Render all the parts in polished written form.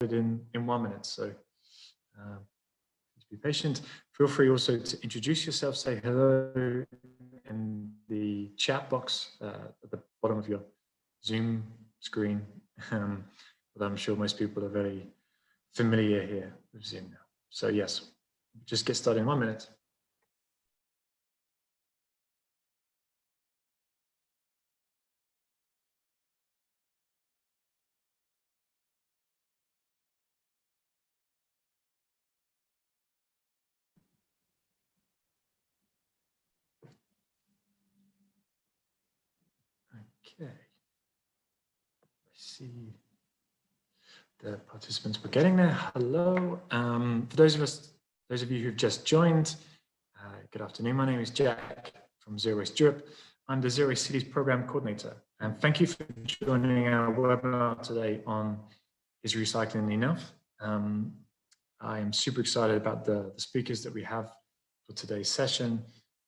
in 1 minute. So please be patient. Feel free also to introduce yourself, say hello in the chat box at the bottom of your Zoom screen. But I'm sure most people are very familiar here with Zoom now. So yes, just get started in 1 minute. Okay. I see the participants we're getting there. Hello. For those of you who've just joined, good afternoon. My name is Jack from Zerowaste Europe. I'm the Zerowaste Cities Program Coordinator. And thank you for joining our webinar today on Is Recycling Enough? I am super excited about the speakers that we have for today's session,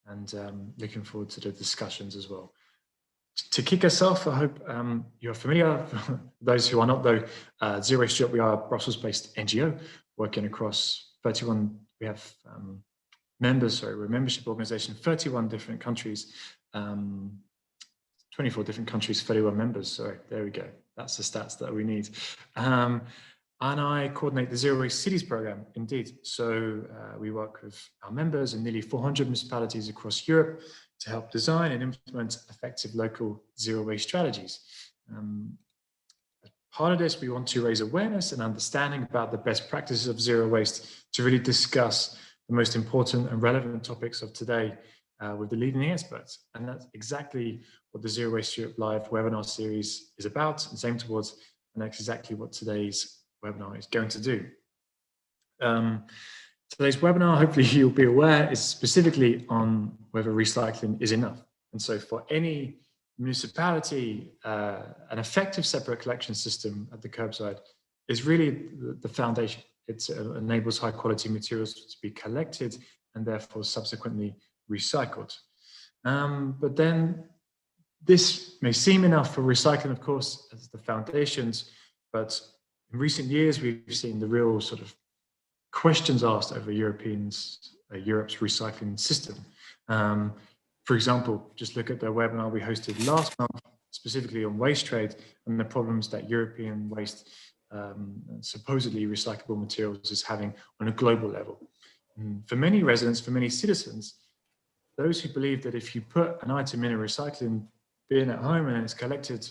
and looking forward to the discussions as well. To kick us off, I hope you're familiar. For those who are not, though, Zerowaste Europe, we are a Brussels-based NGO working across 31. We have members, sorry, we're a membership organization, 31 different countries, 24 different countries, 31 members. Sorry, there we go. That's the stats that we need. And I coordinate the Zerowaste Cities program, indeed. So we work with our members in nearly 400 municipalities across Europe to help design and implement effective local zero waste strategies. As part of this, we want to raise awareness and understanding about the best practices of zero waste to really discuss the most important and relevant topics of today with the leading experts. And that's exactly what the Zerowaste Europe Live webinar series is about. It's aimed towards, and that's exactly what today's webinar is going to do. Today's webinar, hopefully you'll be aware, is specifically on whether recycling is enough. And so for any municipality, an effective separate collection system at the curbside is really the foundation. It enables high quality materials to be collected and therefore subsequently recycled. But then this may seem enough for recycling, of course, as the foundations, but in recent years, we've seen the real sort of questions asked over Europe's recycling system. For example, just look at the webinar we hosted last month, specifically on waste trade and the problems that European waste, supposedly recyclable materials, is having on a global level. For many residents, for many citizens, those who believe that if you put an item in a recycling bin at home and it's collected,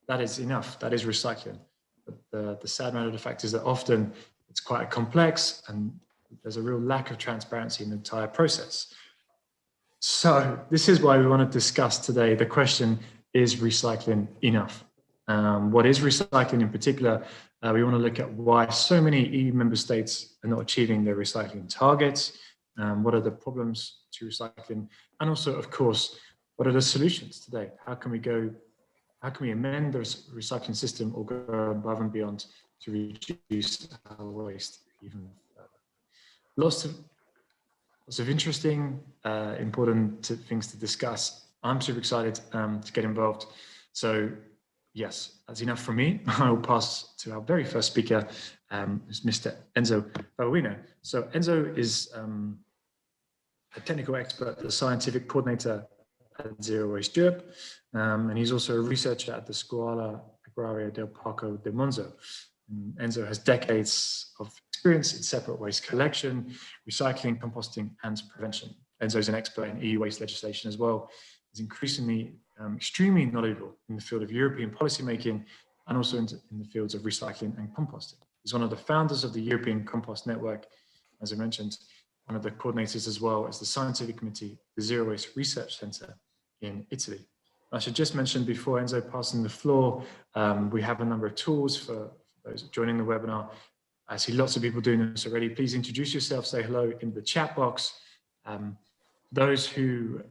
that is enough, that is recycling. But the sad matter of the fact is that often it's quite complex and there's a real lack of transparency in the entire process. So this is why we want to discuss today the question, is recycling enough? What is recycling in particular? We want to look at why so many EU member states are not achieving their recycling targets. What are the problems to recycling? And also, of course, what are the solutions today? How can we amend the recycling system or go above and beyond to reduce our waste even further? Lots of interesting, important things to discuss. I'm super excited to get involved. So yes, that's enough from me. I will pass to our very first speaker, who's Mr. Enzo Babuino. So Enzo is a technical expert, the scientific coordinator at Zerowaste Europe, and he's also a researcher at the Scuola Agraria del Parco di Monza. Enzo has decades of experience in separate waste collection, recycling, composting, and prevention. Enzo is an expert in EU waste legislation as well. He's increasingly extremely knowledgeable in the field of European policymaking and also in the fields of recycling and composting. He's one of the founders of the European Compost Network, as I mentioned, one of the coordinators as well as the scientific committee, the Zero Waste Research Centre in Italy. I should just mention before Enzo passing the floor, we have a number of tools for those joining the webinar. I see lots of people doing this already. Please introduce yourself, say hello in the chat box. Those who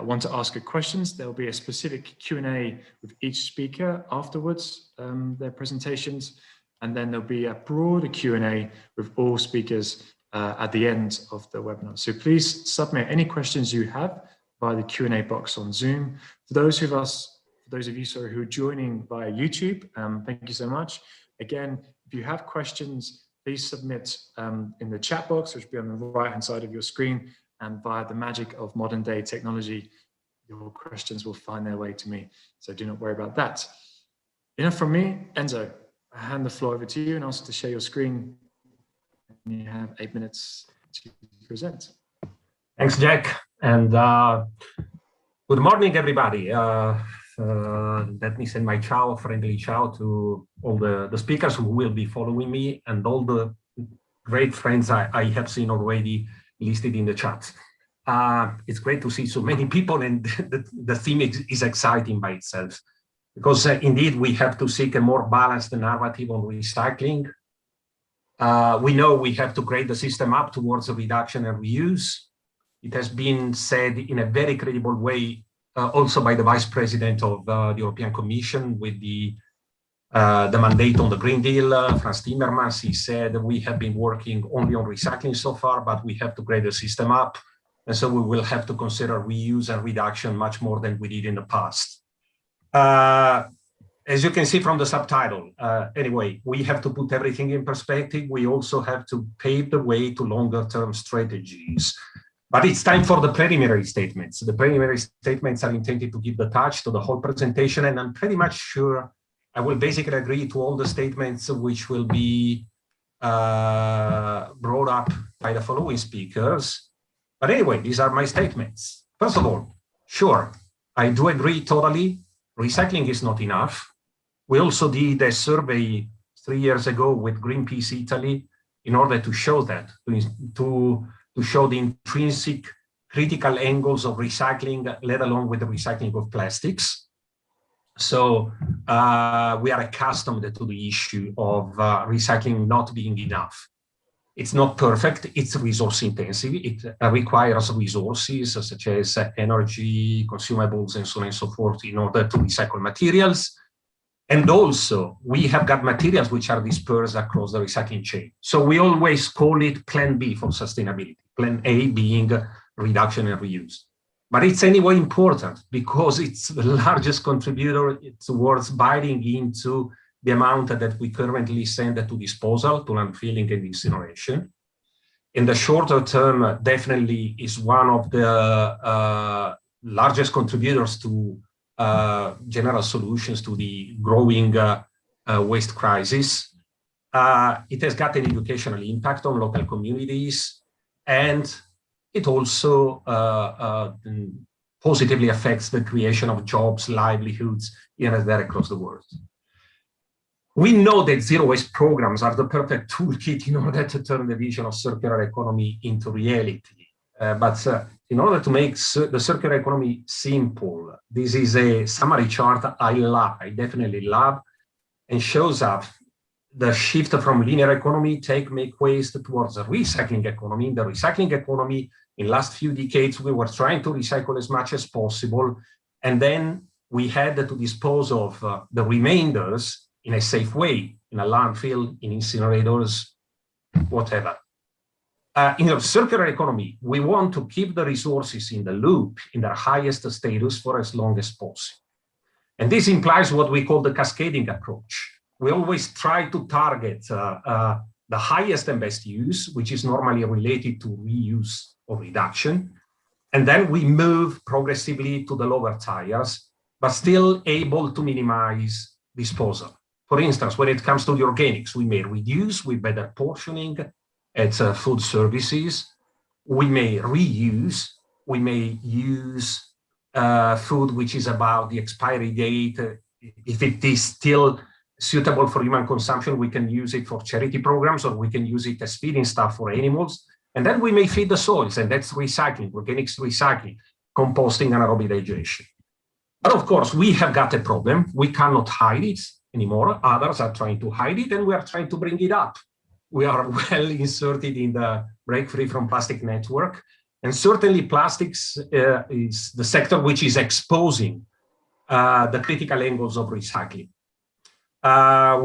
want to ask questions, there'll be a specific Q&A with each speaker afterwards, their presentations, and then there'll be a broader Q&A with all speakers at the end of the webinar. So please submit any questions you have via the Q&A box on Zoom. For those of you who are joining via YouTube, thank you so much. Again, If you have questions, please submit in the chat box, which will be on the right-hand side of your screen, and via the magic of modern day technology, your questions will find their way to me. So do not worry about that. Enough from me. Enzo, I hand the floor over to you and ask to share your screen. And you have 8 minutes to present. Thanks, Jack. And good morning, everybody. Let me send my friendly ciao to all the speakers who will be following me and all the great friends I have seen already listed in the chat. It's great to see so many people, and the theme is exciting by itself, because indeed we have to seek a more balanced narrative on recycling. We know we have to grade the system up towards a reduction and reuse. It has been said in a very credible way also by the Vice President of the European Commission with the mandate on the Green Deal, Frans Timmermans. He said we have been working only on recycling so far, but we have to grade the system up. And so we will have to consider reuse and reduction much more than we did in the past. As you can see from the subtitle, anyway, we have to put everything in perspective. We also have to pave the way to longer-term strategies. But it's time for the preliminary statements. The preliminary statements are intended to give the touch to the whole presentation, and I'm pretty much sure I will basically agree to all the statements which will be brought up by the following speakers. But anyway, these are my statements. First of all, sure, I do agree totally. Recycling is not enough. We also did a survey 3 years ago with Greenpeace Italy in order to show that, to show the intrinsic critical angles of recycling, let alone with the recycling of plastics. So we are accustomed to the issue of recycling not being enough. It's not perfect, it's resource intensive. It requires resources such as energy, consumables, and so on and so forth in order to recycle materials. And also, we have got materials which are dispersed across the recycling chain. So we always call it Plan B for sustainability, Plan A being reduction and reuse. But it's anyway important because it's the largest contributor towards biting into the amount that we currently send to disposal, to landfilling and incineration. In the shorter term, definitely is one of the largest contributors to general solutions to the growing waste crisis. It has got an educational impact on local communities, and it also positively affects the creation of jobs, livelihoods here and there across the world. We know that zero waste programs are the perfect toolkit in order to turn the vision of circular economy into reality. But in order to make the circular economy simple, this is a summary chart I love, I definitely love, and shows up the shift from linear economy, make waste, towards a recycling economy. In the recycling economy, in the last few decades, we were trying to recycle as much as possible, and then we had to dispose of the remainders in a safe way, in a landfill, in incinerators, whatever. In a circular economy, we want to keep the resources in the loop in their highest status for as long as possible. And this implies what we call the cascading approach. We always try to target the highest and best use, which is normally related to reuse or reduction. And then we move progressively to the lower tiers, but still able to minimize disposal. For instance, when it comes to the organics, we may reduce with better portioning at food services. We may reuse, we may use food which is about the expiry date. If it is still suitable for human consumption, we can use it for charity programs, or we can use it as feeding stuff for animals. And then we may feed the soils, and that's recycling, organics recycling, composting, anaerobic digestion. But of course, we have got a problem. We cannot hide it anymore. Others are trying to hide it, and we are trying to bring it up. We are well inserted in the Break Free from Plastic network. And certainly plastics is the sector which is exposing the critical angles of recycling.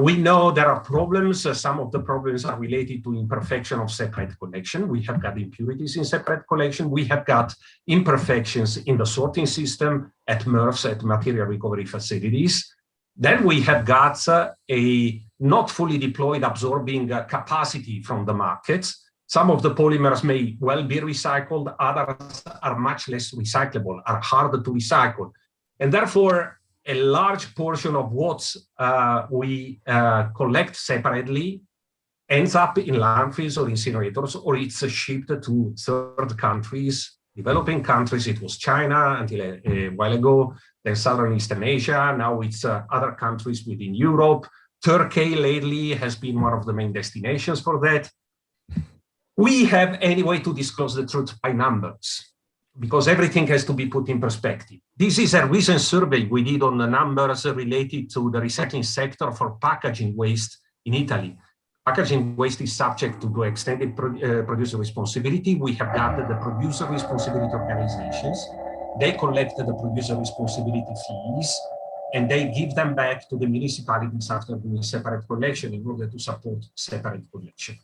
We know there are problems. Some of the problems are related to imperfection of separate collection. We have got impurities in separate collection. We have got imperfections in the sorting system at MRFs, at material recovery facilities. Then we have got a not fully deployed absorbing capacity from the markets. Some of the polymers may well be recycled, others are much less recyclable, are harder to recycle. And therefore, a large portion of what we collect separately ends up in landfills or incinerators, or it's shipped to third countries, developing countries. It was China until a while ago, then Southern Eastern Asia. Now it's other countries within Europe. Turkey lately has been one of the main destinations for that. We have any way to disclose the truth by numbers, because everything has to be put in perspective. This is a recent survey we did on the numbers related to the recycling sector for packaging waste in Italy. Packaging waste is subject to extended producer responsibility. We have gathered the producer responsibility organizations. They collect the producer responsibility fees, and they give them back to the municipalities after doing separate collection in order to support separate collection.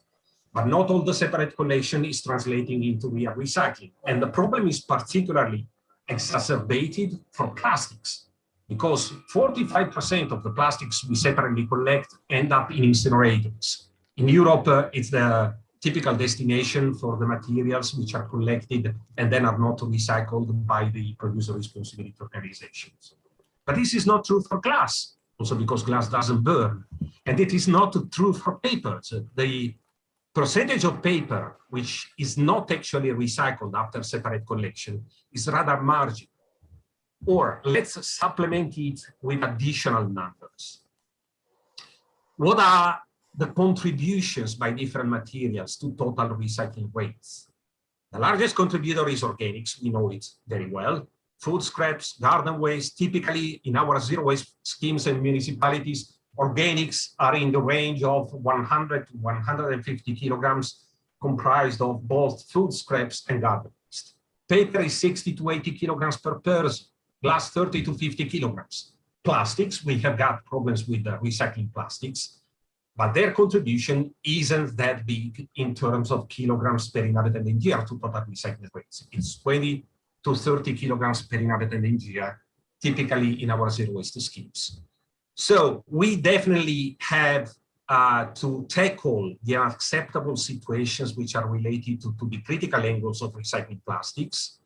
But not all the separate collection is translating into real recycling. And the problem is particularly exacerbated for plastics, because 45% of the plastics we separately collect end up in incinerators. In Europe, it's the typical destination for the materials which are collected and then are not recycled by the producer responsibility organizations. But this is not true for glass, also because glass doesn't burn. And it is not true for papers. The percentage of paper which is not actually recycled after separate collection is rather marginal. Or let's supplement it with additional numbers. What are the contributions by different materials to total recycling rates? The largest contributor is organics. We know it very well. Food scraps, garden waste. Typically in our zero waste schemes and municipalities, organics are in the range of 100 to 150 kilograms, comprised of both food scraps and garden waste. Paper is 60 to 80 kilograms per person, glass 30 to 50 kilograms. Plastics, we have got problems with recycling plastics, but their contribution isn't that big in terms of kilograms per inhabitant in year to total recycling rates. It's 20 to 30 kilograms per inhabitant in year, typically in our zero waste schemes. So we definitely have to tackle the unacceptable situations which are related to the critical angles of recycling plastics.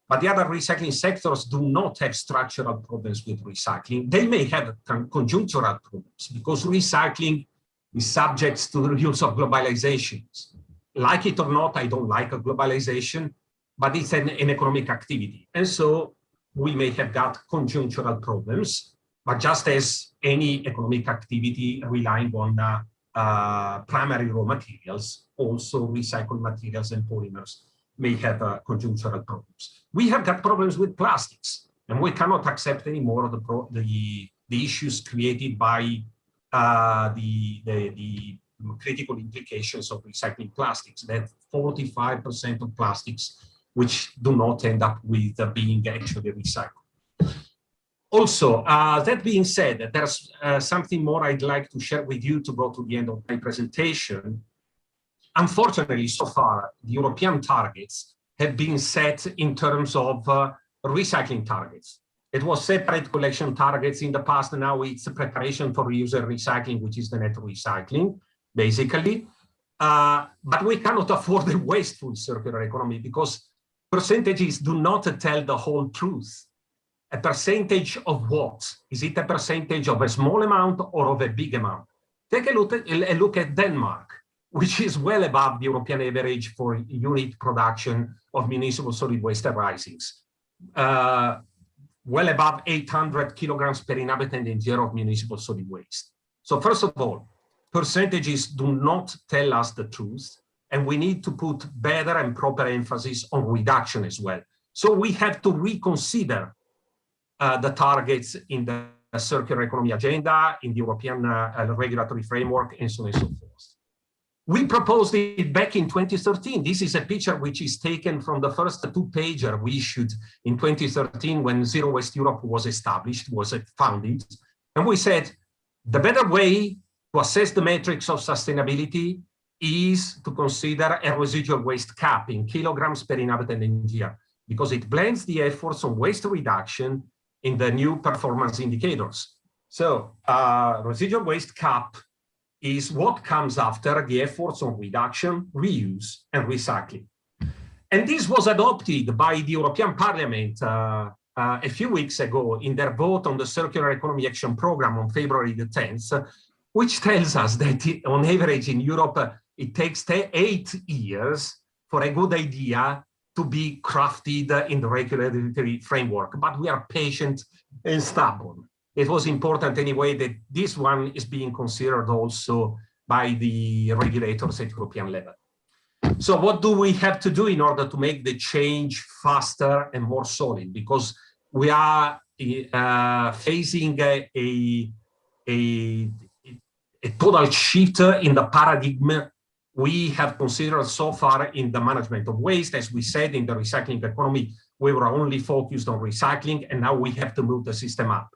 But the other recycling sectors do not have structural problems with recycling. They may have conjunctural problems because recycling is subject to the rules of globalizations. Like it or not, I don't like a globalization, but it's an economic activity. And so we may have got conjunctural problems, but just as any economic activity relying on primary raw materials, also recycled materials and polymers may have conjunctural problems. We have got problems with plastics, and we cannot accept anymore the issues created by the critical implications of recycling plastics, that 45% of plastics which do not end up with being actually recycled. Also, that being said, there's something more I'd like to share with you to go to the end of my presentation. Unfortunately, so far, the European targets have been set in terms of recycling targets. It was separate collection targets in the past, and now it's a preparation for reuse and recycling, which is the net recycling, basically. But we cannot afford a wasteful circular economy because percentages do not tell the whole truth. A percentage of what? Is it a percentage of a small amount or of a big amount? Take a look at Denmark, which is well above the European average for unit production of municipal solid waste arisings. Well above 800 kilograms per inhabitant in year of municipal solid waste. So first of all, percentages do not tell us the truth, and we need to put better and proper emphasis on reduction as well. So we have to reconsider the targets in the circular economy agenda, in the European regulatory framework, and so on and so forth. We proposed it back in 2013. This is a picture which is taken from the first two-pager we issued in 2013 when Zero Waste Europe was established, was founded. And we said, the better way to assess the metrics of sustainability is to consider a residual waste cap in kilograms per inhabitant in year, because it blends the efforts on waste reduction in the new performance indicators. So residual waste cap is what comes after the efforts on reduction, reuse, and recycling. And this was adopted by the European Parliament a few weeks ago in their vote on the Circular Economy Action Programme on February the 10th, which tells us that on average in Europe, it takes 8 years for a good idea to be crafted in the regulatory framework, but we are patient and stubborn. It was important anyway that this one is being considered also by the regulators at European level. So what do we have to do in order to make the change faster and more solid? Because we are facing a total shift in the paradigm we have considered so far in the management of waste. As we said, in the recycling economy, we were only focused on recycling, and now we have to move the system up.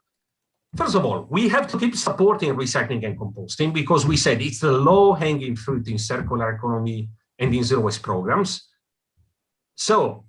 First of all, we have to keep supporting recycling and composting because we said it's the low-hanging fruit in circular economy and in zero waste programs. So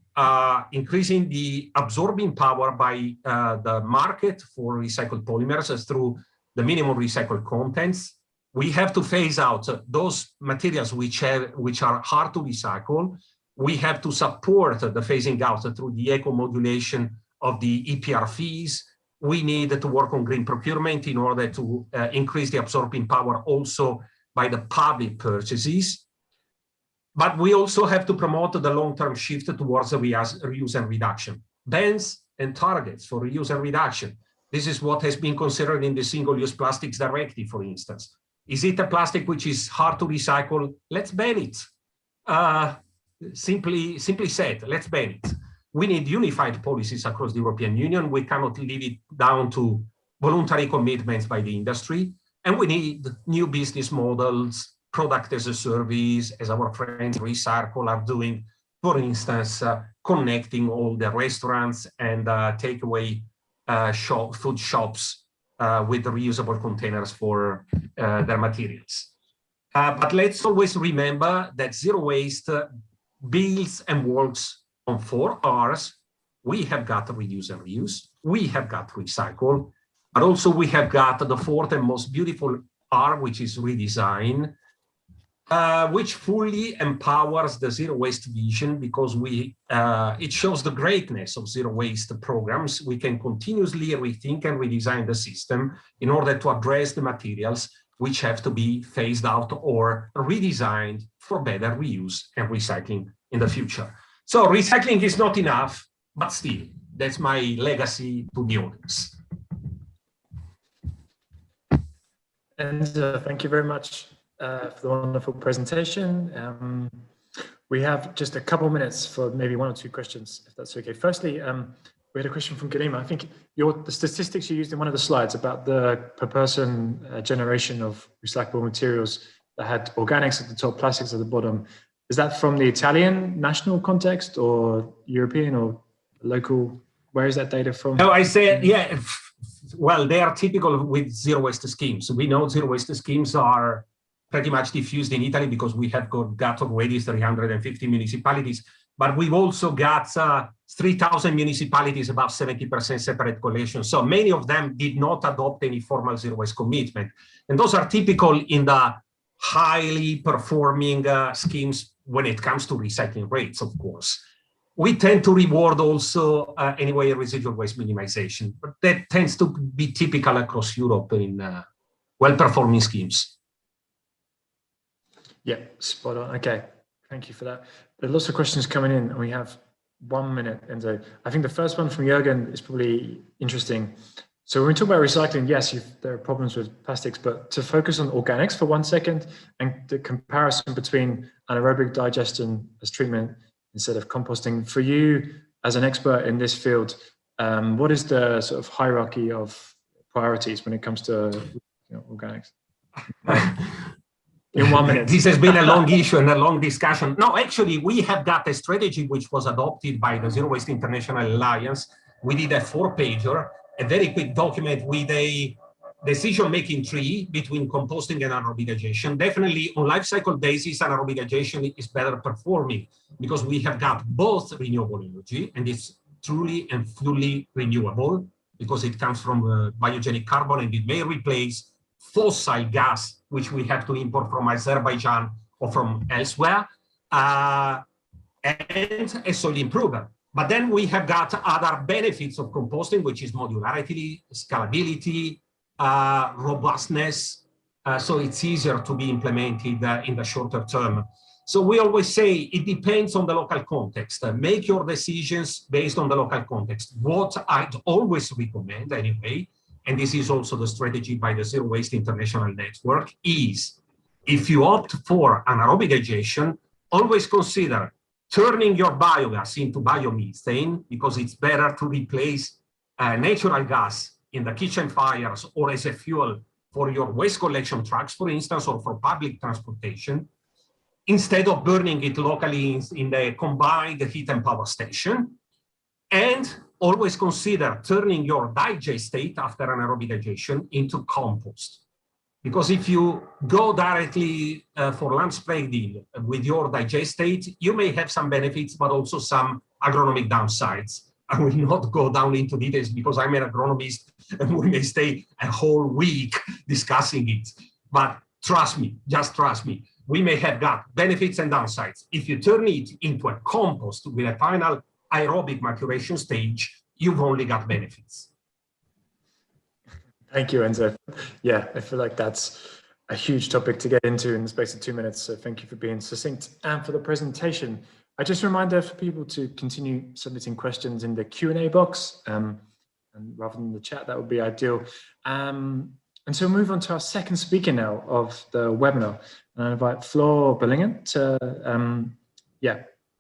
increasing the absorbing power by the market for recycled polymers through the minimum recycled contents. We have to phase out those materials which are hard to recycle. We have to support the phasing out through the eco-modulation of the EPR fees. We need to work on green procurement in order to increase the absorbing power also by the public purchases. But we also have to promote the long-term shift towards reuse and reduction. Bans and targets for reuse and reduction. This is what has been considered in the Single-Use Plastics Directive, for instance. Is it a plastic which is hard to recycle? Let's ban it. Simply said, let's ban it. We need unified policies across the European Union. We cannot leave it down to voluntary commitments by the industry. And we need new business models, product as a service, as our friends Recycle are doing. For instance, connecting all the restaurants and takeaway food shops with reusable containers for their materials. But let's always remember that zero waste builds and works on 4 R's. We have got reduce and reuse, we have got recycle, but also we have got the 4th and most beautiful R, which is redesign, which fully empowers the zero waste vision because it shows the greatness of zero waste programs. We can continuously rethink and redesign the system in order to address the materials which have to be phased out or redesigned for better reuse and recycling in the future. So recycling is not enough, but still, that's my legacy to the audience. And thank you very much for the wonderful presentation. We have just a couple of minutes for maybe 1 or 2 questions, if that's okay. Firstly, we had a question from Galima. I think the statistics you used in one of the slides about the per person generation of recyclable materials that had organics at the top, plastics at the bottom. Is that from the Italian national context or European or local? Where is that data from? No, I say, yeah, well, they are typical with zero waste schemes. We know zero waste schemes are pretty much diffused in Italy because we have got already 350 municipalities, but we've also got 3,000 municipalities, about 70% separate collection. So many of them did not adopt any formal zero waste commitment. And those are typical in the highly performing schemes when it comes to recycling rates, of course. We tend to reward also, anyway, residual waste minimization, but that tends to be typical across Europe in well-performing schemes. Yeah, spot on. Okay, thank you for that. There are lots of questions coming in, and we have 1 minute. And I think the first one from Jürgen is probably interesting. So when we talk about recycling, yes, there are problems with plastics, but to focus on organics for 1 second and the comparison between anaerobic digestion as treatment instead of composting. For you, as an expert in this field, what is the sort of hierarchy of priorities when it comes to organics? In 1 minute. This has been a long issue and a long discussion. No, actually, we have got a strategy which was adopted by the Zero Waste International Alliance. We did a 4-pager, a very quick document with a decision-making tree between composting and anaerobic digestion. Definitely, on life cycle basis, anaerobic digestion is better performing because we have got both renewable energy, and it's truly and fully renewable because it comes from biogenic carbon, and it may replace fossil gas, which we have to import from Azerbaijan or from elsewhere, and a soil improver. But then we have got other benefits of composting, which is modularity, scalability, robustness. So it's easier to be implemented in the shorter term. So we always say it depends on the local context. Make your decisions based on the local context. What I'd always recommend anyway, and this is also the strategy by the Zero Waste International Network, is if you opt for anaerobic digestion, always consider turning your biogas into biomethane, because it's better to replace natural gas in the kitchen fires or as a fuel for your waste collection trucks, for instance, or for public transportation, instead of burning it locally in the combined heat and power station. And always consider turning your digestate after anaerobic digestion into compost. Because if you go directly for land spreading with your digestate, you may have some benefits, but also some agronomic downsides. I will not go down into details because I'm an agronomist and we may stay a whole week discussing it. But trust me, just trust me, we may have got benefits and downsides. If you turn it into a compost with a final aerobic maturation stage, you've only got benefits. Thank you, Enzo. Yeah, I feel like that's a huge topic to get into in the space of 2 minutes. So thank you for being succinct and for the presentation. I just reminder for people to continue submitting questions in the Q&A box, and rather than the chat, that would be ideal. And so we'll move on to our second speaker now of the webinar. And I invite Floor Bellingen to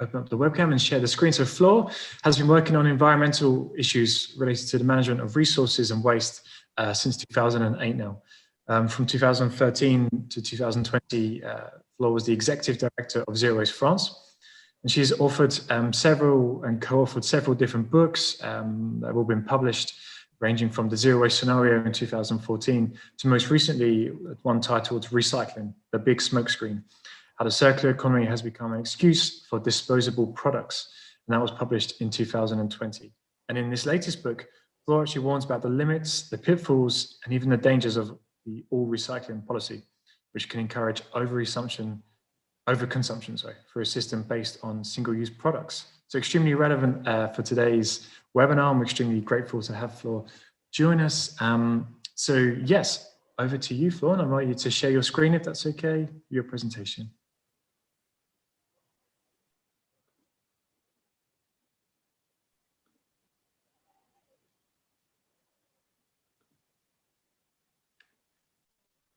open up the webcam and share the screen. So Floor has been working on environmental issues related to the management of resources and waste since 2008 now. From 2013 to 2020, Floor was the executive director of Zerowaste France. And she's authored several and co-authored several different books that have all been published, ranging from the Zero Waste Scenario in 2014 to most recently one titled Recycling, the Big Smokescreen, How the Circular Economy Has Become an Excuse for Disposable Products. And that was published in 2020. And in this latest book, Floor actually warns about the limits, the pitfalls, and even the dangers of the all recycling policy, which can encourage overconsumption for a system based on single-use products. So extremely relevant for today's webinar. I'm extremely grateful to have Floor join us. So yes, over to you, Floor, and I invite you to share your screen if that's okay, your presentation.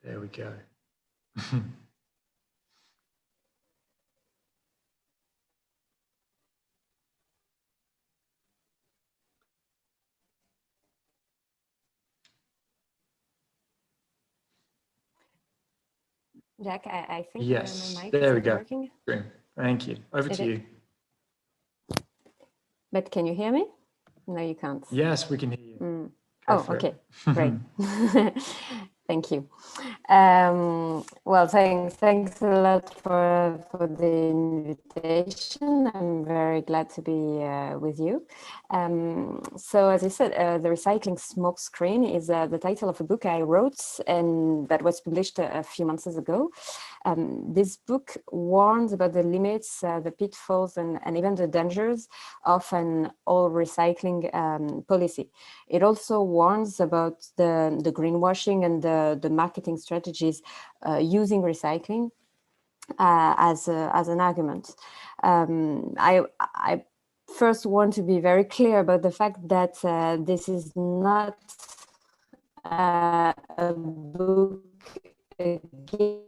There we go. Jack, I think yes, my mic there we is go. working. Thank you. Over to you. But can you hear me? No, you can't. Yes, we can hear you. Oh, okay, great. Thank you. Well, thanks a lot for the invitation. I'm very glad to be with you. So as I said, The Recycling Smokescreen is the title of a book I wrote and that was published a few months ago. This book warns about the limits, the pitfalls, and even the dangers of an all recycling policy. It also warns about the greenwashing and the marketing strategies using recycling as an argument. I first want to be very clear about the fact that this is not a book against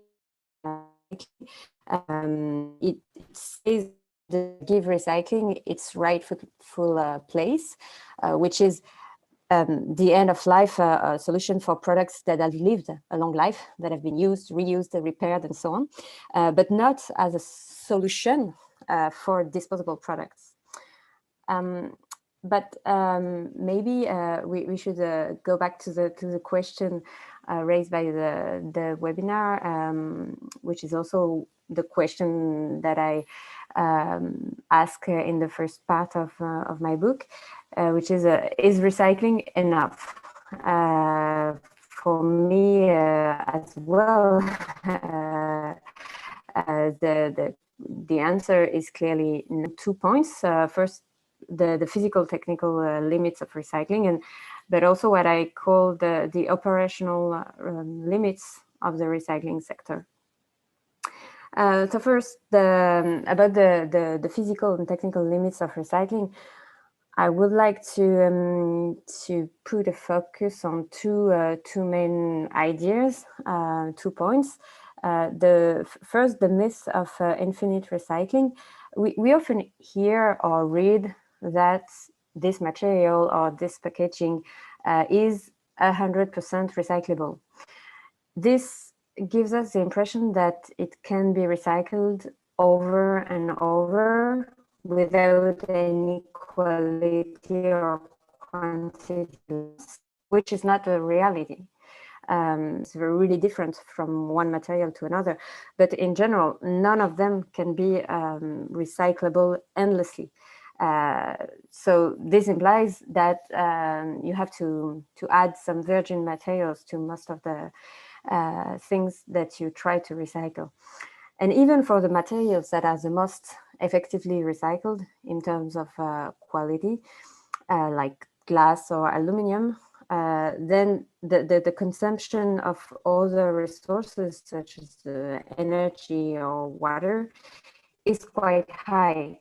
it says that give recycling its rightful place, which is the end of life solution for products that have lived a long life, that have been used, reused, repaired, and so on, but not as a solution for disposable products. But maybe we should go back to the question raised by the webinar, which is also the question that I ask in the first part of my book, which is recycling enough for me as well, the answer is clearly 2 points. First, the physical technical limits of recycling, but also what I call the operational limits of the recycling sector. So first, about the physical and technical limits of recycling, I would like to put a focus on two main ideas, 2 points. First, the myth of infinite recycling. We often hear or read that this material or this packaging is 100% recyclable. This gives us the impression that it can be recycled over and over without any quality or quantity, which is not a reality. It's really different from one material to another. But in general, none of them can be recyclable endlessly. So this implies that you have to add some virgin materials to most of the things that you try to recycle. And even for the materials that are the most effectively recycled in terms of quality, like glass or aluminum, then the consumption of other resources such as energy or water is quite high.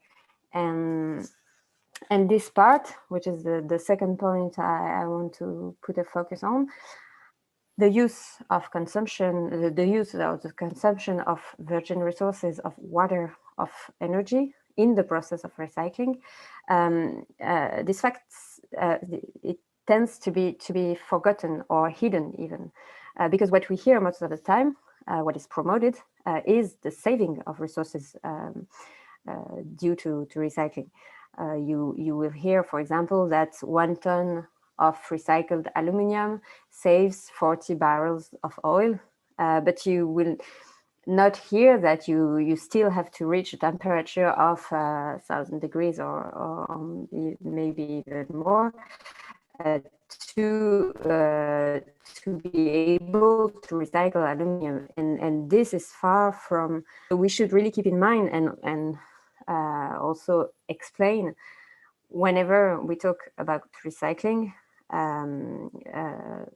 And this part, which is the second point I want to put a focus on, the use of consumption, the use of the consumption of virgin resources, of water, of energy in the process of recycling, this fact, it tends to be forgotten or hidden even, because what we hear most of the time, what is promoted, is the saving of resources due to recycling. You will hear, for example, that 1 ton of recycled aluminium saves 40 barrels of oil, but you will not hear that you still have to reach a temperature of 1,000 degrees or maybe even more to be able to recycle aluminium. And this is far from, we should really keep in mind and also explain whenever we talk about recycling,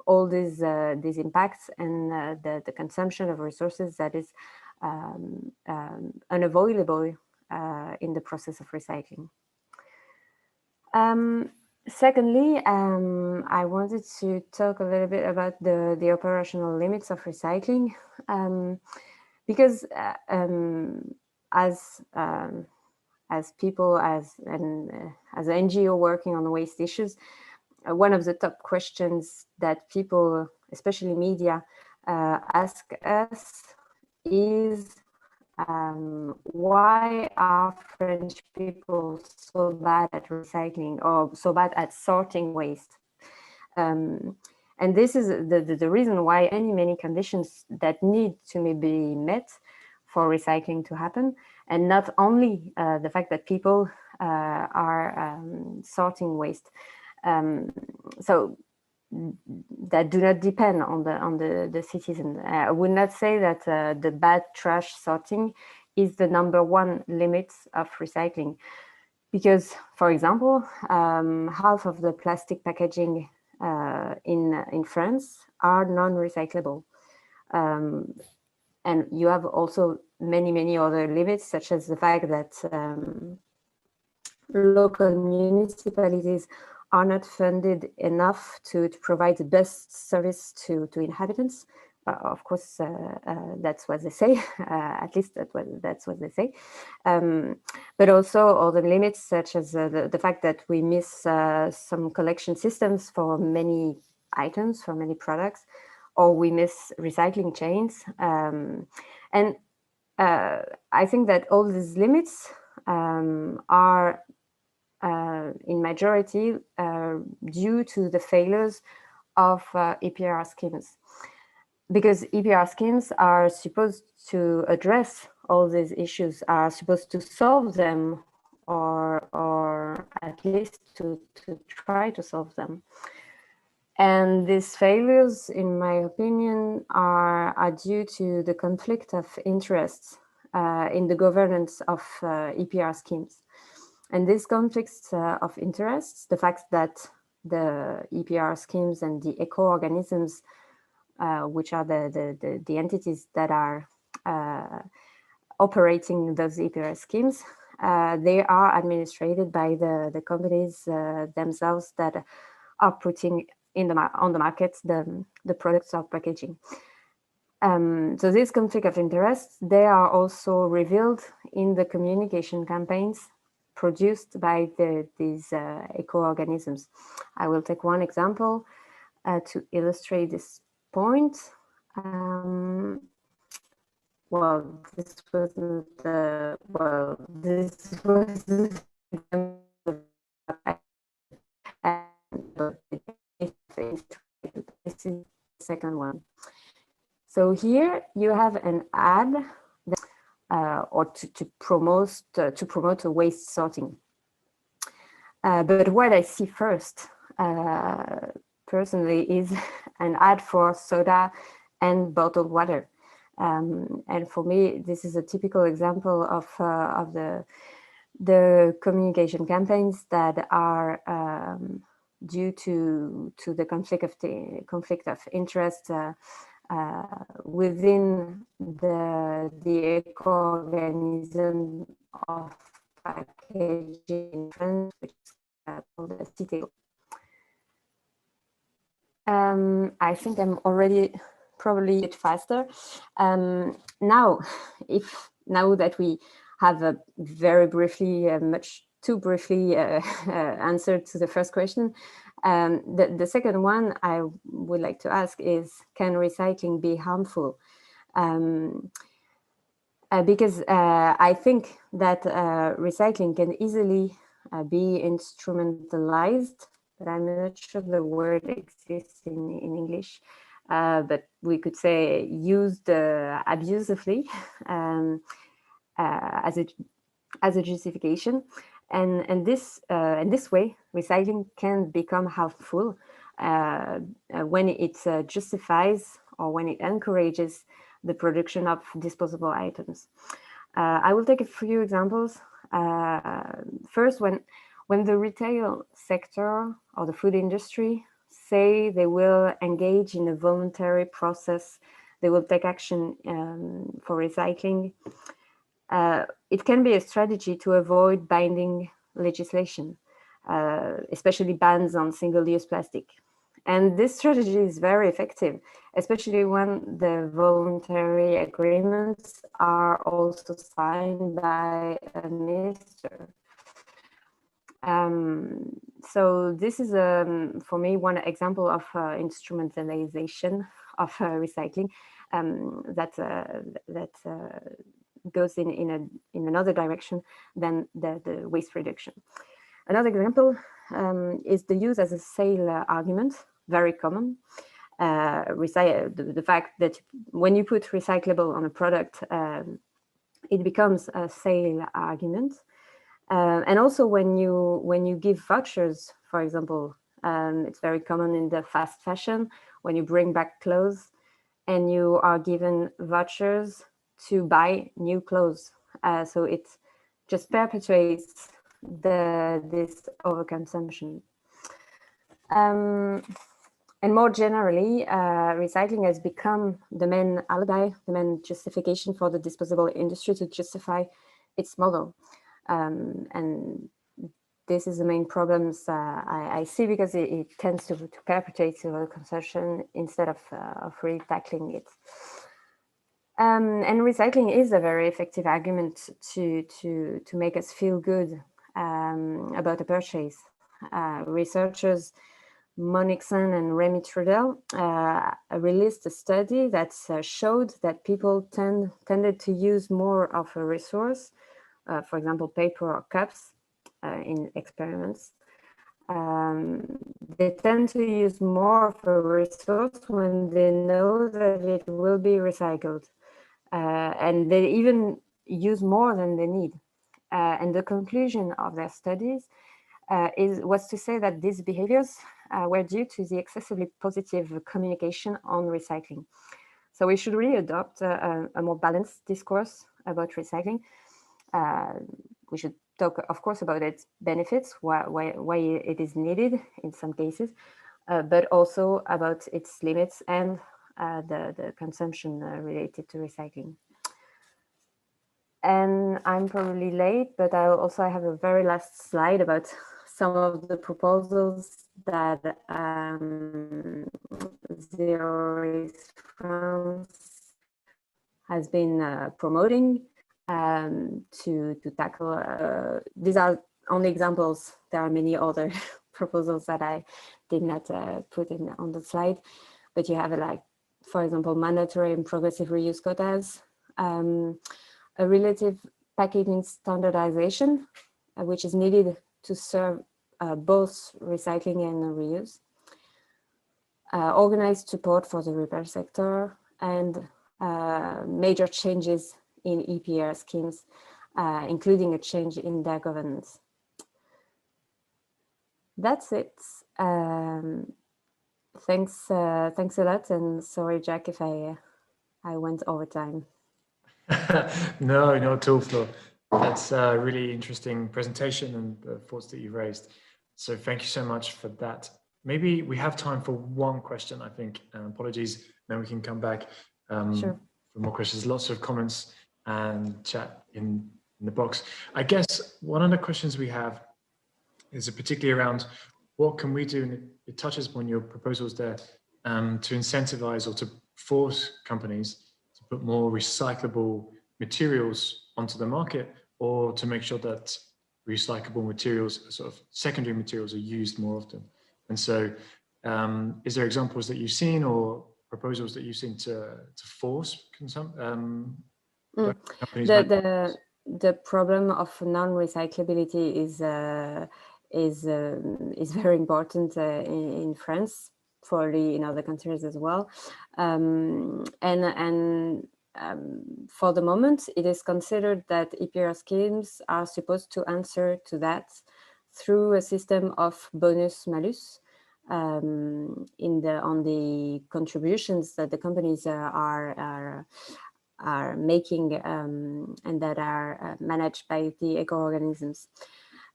all these impacts and the consumption of resources that is unavoidable in the process of recycling. Secondly, I wanted to talk a little bit about the operational limits of recycling, because as people, as an NGO working on waste issues, one of the top questions that people, especially media, ask us is why are French people so bad at recycling or so bad at sorting waste? And this is the reason why many conditions that need to be met for recycling to happen, and not only the fact that people are sorting waste. So that do not depend on the citizen. I would not say that the bad trash sorting is the #1 limit of recycling, because, for example, half of the plastic packaging in France are non-recyclable. And you have also many other limits, such as the fact that local municipalities are not funded enough to provide the best service to inhabitants. Of course, that's what they say, at least that's what they say. But also other limits, such as the fact that we miss some collection systems for many items, for many products, or we miss recycling chains. And I think that all these limits are in majority due to the failures of EPR schemes, because EPR schemes are supposed to address all these issues, are supposed to solve them, or at least to try to solve them. And these failures, in my opinion, are due to the conflict of interests in the governance of EPR schemes. And these conflicts of interests, the fact that the EPR schemes and the eco-organisms, which are the entities that are operating those EPR schemes, they are administrated by the companies themselves that are putting on the market the products of packaging. So this conflict of interest, they are also revealed in the communication campaigns produced by these eco-organisms. I will take one example to illustrate this point. Well, this was this is the second one. So here you have an ad that, or to promote a waste sorting. But what I see first, personally, is an ad for soda and bottled water. And for me, this is a typical example of the communication campaigns that are due to the conflict of interest within the eco-organism of packaging in France, which is called a CTO. I think I'm already probably a bit faster. Now that we have very briefly, much too briefly answered to the first question, the second one I would like to ask is, can recycling be harmful? Because I think that recycling can easily be instrumentalized, but I'm not sure the word exists in English. But we could say used abusively as a justification, and this way recycling can become harmful when it justifies or when it encourages the production of disposable items. I will take a few examples. First, when the retail sector or the food industry say they will engage in a voluntary process, they will take action for recycling, it can be a strategy to avoid binding legislation, especially bans on single-use plastic. And this strategy is very effective, especially when the voluntary agreements are also signed by a minister. So this is, for me, one example of instrumentalization of recycling that goes in another direction than the waste reduction. Another example is the use as a sale argument, very common. The fact that when you put recyclable on a product, it becomes a sale argument. And also when you give vouchers, for example, it's very common in the fast fashion, when you bring back clothes and you are given vouchers to buy new clothes. So it just perpetuates this overconsumption. And more generally, recycling has become the main alibi, the main justification for the disposable industry to justify its model. And this is the main problems I see, because it tends to perpetuate overconsumption instead of really tackling it. And recycling is a very effective argument to make us feel good about a purchase. Researchers Monikson and Remy Trudel released a study that showed that people tended to use more of a resource, for example, paper or cups in experiments. They tend to use more of a resource when they know that it will be recycled. And they even use more than they need. And the conclusion of their studies was to say that these behaviors were due to the excessively positive communication on recycling. So we should really adopt a more balanced discourse about recycling. We should talk, of course, about its benefits, why it is needed in some cases, but also about its limits and the consumption related to recycling. And I'm probably late, but I also have a very last slide about some of the proposals that Zerowaste France has been promoting to tackle. These are only examples. There are many other proposals that I did not put in on the slide, but you have like, for example, mandatory and progressive reuse quotas, a relative packaging standardization, which is needed to serve both recycling and reuse, organized support for the repair sector, and major changes in EPR schemes, including a change in their governance. That's it. Thanks a lot, and sorry, Jack, if I went over time. No, not at all, Flo. That's a really interesting presentation and the thoughts that you raised. So thank you so much for that. Maybe we have time for one question, I think. Apologies, then we can come back Sure. for more questions. Lots of comments and chat in the box. I guess one of the questions we have is particularly around what can we do, and it touches upon your proposals there, to incentivize or to force companies to put more recyclable materials onto the market, or to make sure that recyclable materials, sort of secondary materials, are used more often. And so is there examples that you've seen or proposals that you've seen to force companies? The problem of non-recyclability is very important in France, probably in other countries as well, for the moment, it is considered that EPR schemes are supposed to answer to that through a system of bonus-malus on the contributions that the companies are making and that are managed by the eco-organisms.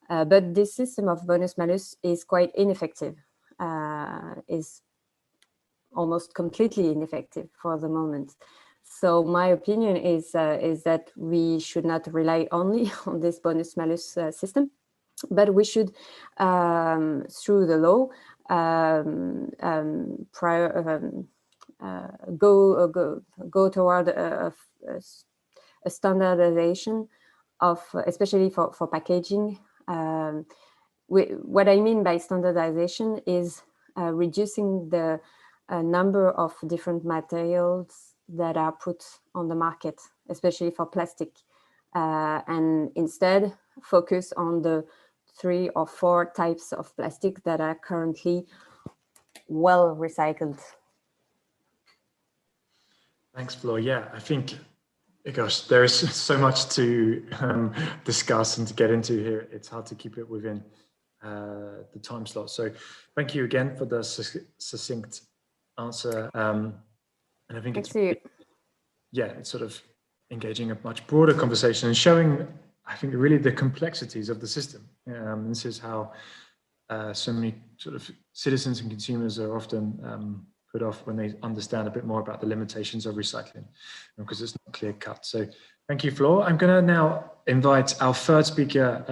But this system of bonus-malus is quite ineffective, is almost completely ineffective for the moment. So my opinion is that we should not rely only on this bonus-malus system, but we should, through the law, go toward a standardization of, especially for packaging. What I mean by standardization is reducing the number of different materials that are put on the market, especially for plastic, and instead focus on the 3 or 4 types of plastic that are currently well recycled. Thanks, Flo. Yeah, I think, gosh, there is so much to discuss and to get into here. It's hard to keep it within the time slot. So thank you again for the succinct answer. And I think it's sort of engaging a much broader conversation and showing, I think, really the complexities of the system. This is how so many sort of citizens and consumers are often put off when they understand a bit more about the limitations of recycling, because it's not clear cut. So thank you, Flo. I'm going to now invite our third speaker,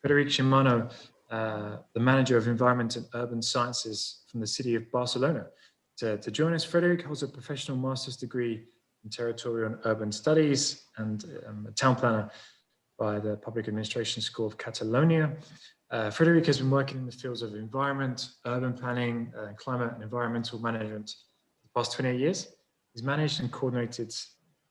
Frederic Shimano, the Manager of Environment and Urban Sciences from the city of Barcelona, to join us. Frederic holds a professional master's degree in territorial and urban studies and a town planner by the Public Administration School of Catalonia. Frederic has been working in the fields of environment, urban planning, climate and environmental management for the past 28 years. He's managed and coordinated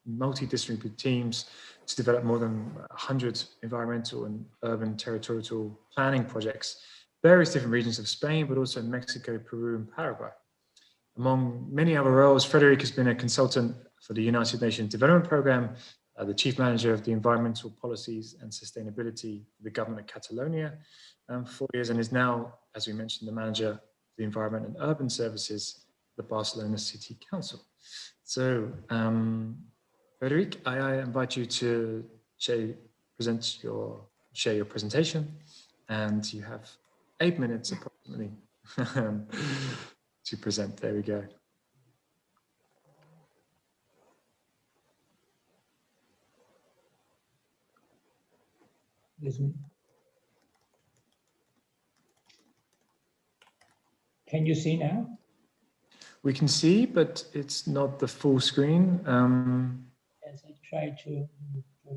multidisciplinary teams to develop more than 100 environmental and urban territorial planning projects, various different regions of Spain, but also Mexico, Peru, and Paraguay. Among many other roles, Frederic has been a consultant for the United Nations Development Programme the Chief Manager of the Environmental Policies and Sustainability for the Government of Catalonia for 4 years, and is now, as we mentioned, the Manager of the Environment and Urban Services, the Barcelona City Council. So, Frederic, I invite you to share your presentation, and you have 8 minutes approximately to present. There we go. Can you see now? We can see, but it's not the full screen. As I try to.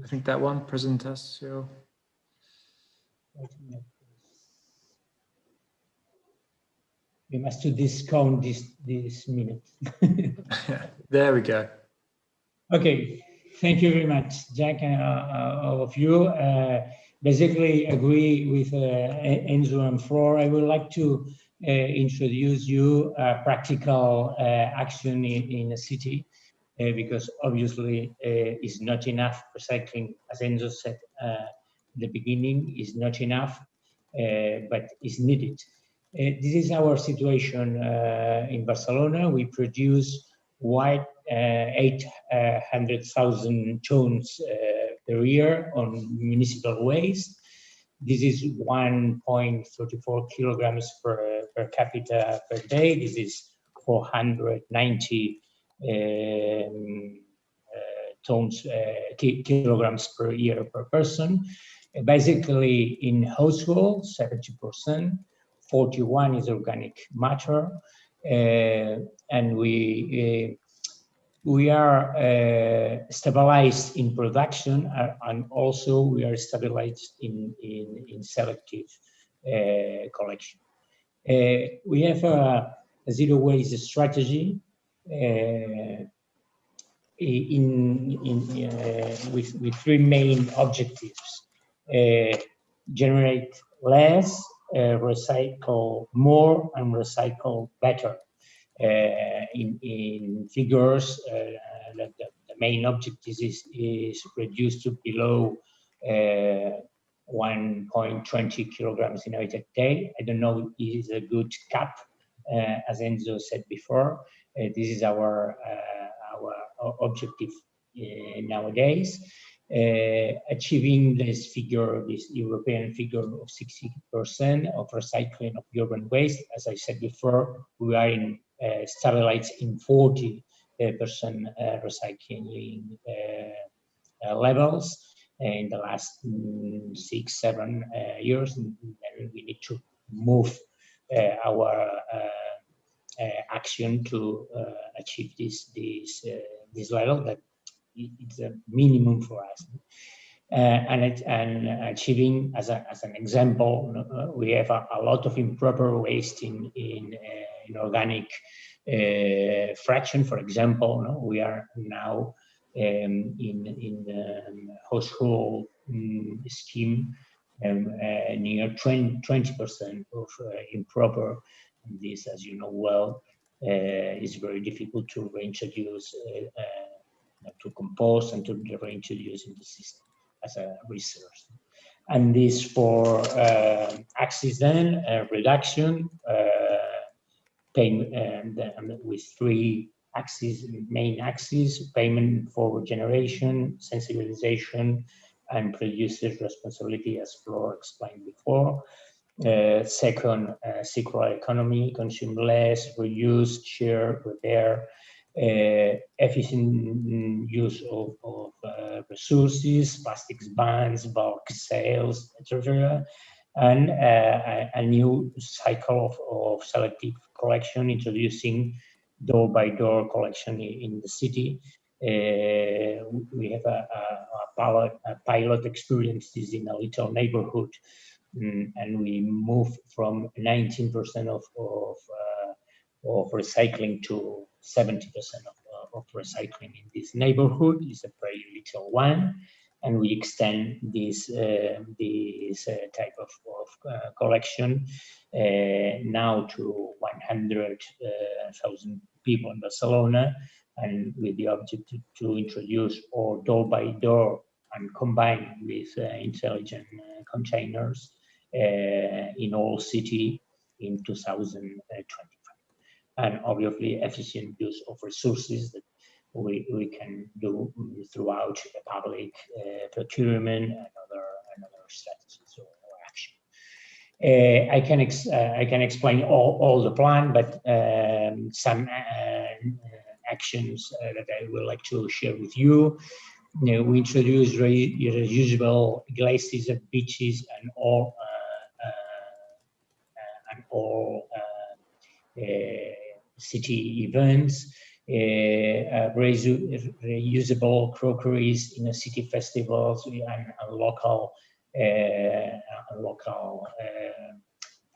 I think that one, presentation. We must discount this minute. There we go. Okay, thank you very much, Jack, and all of you. Basically agree with Enzo and Flor. I would like to introduce you a practical action in a city, because obviously it's not enough recycling, as Enzo said at the beginning, is not enough, but is needed. This is our situation in Barcelona. We produce 800,000 tons per year on municipal waste. This is 1.34 kilograms per capita per day. This is 490 kilograms per year per person. Basically, in households, 70%, 41 is organic matter, and we are stabilized in production, and also we are stabilized in selective collection. We have a zero waste strategy with three main objectives: generate less, recycle more, and recycle better. In figures, the main objective is reduced to below 1.20 kilograms in a day. I don't know if it is a good cap, as Enzo said before. This is our objective nowadays. Achieving this figure, this European figure of 60% of recycling of urban waste. As I said before, we are stabilized in 40% recycling levels in the last 6-7 years, and we need to move our action to achieve this level. That it's a minimum for us. And achieving, as an example, we have a lot of improper waste in organic fraction. For example, we are now in household scheme near 20% of improper. And this, as you know well, is very difficult to reintroduce, to compost and to reintroduce in the system as a resource. And this for axis then, reduction, payment, with three axes, main axes: payment for generation, sensibilization, and producer's responsibility, as Flor explained before. Second, circular economy: consume less, reuse, share, repair. Efficient use of resources, plastics bans, bulk sales, etc. And a new cycle of selective collection, introducing door-by-door collection in the city. We have a pilot experience this in a little neighborhood, and we moved from 19% of recycling to 70% of recycling in this neighborhood. Is a very little one, and we extend this type of collection now to 100,000 people in Barcelona, and with the objective to introduce or door by door and combine with intelligent containers in all city in 2025. And obviously efficient use of resources that we can do throughout the public procurement and other strategies or action. I can explain all the plan, but some actions that I would like to share with you. We introduce reusable glacis at beaches and all city events, reusable crockeries in the city festivals and local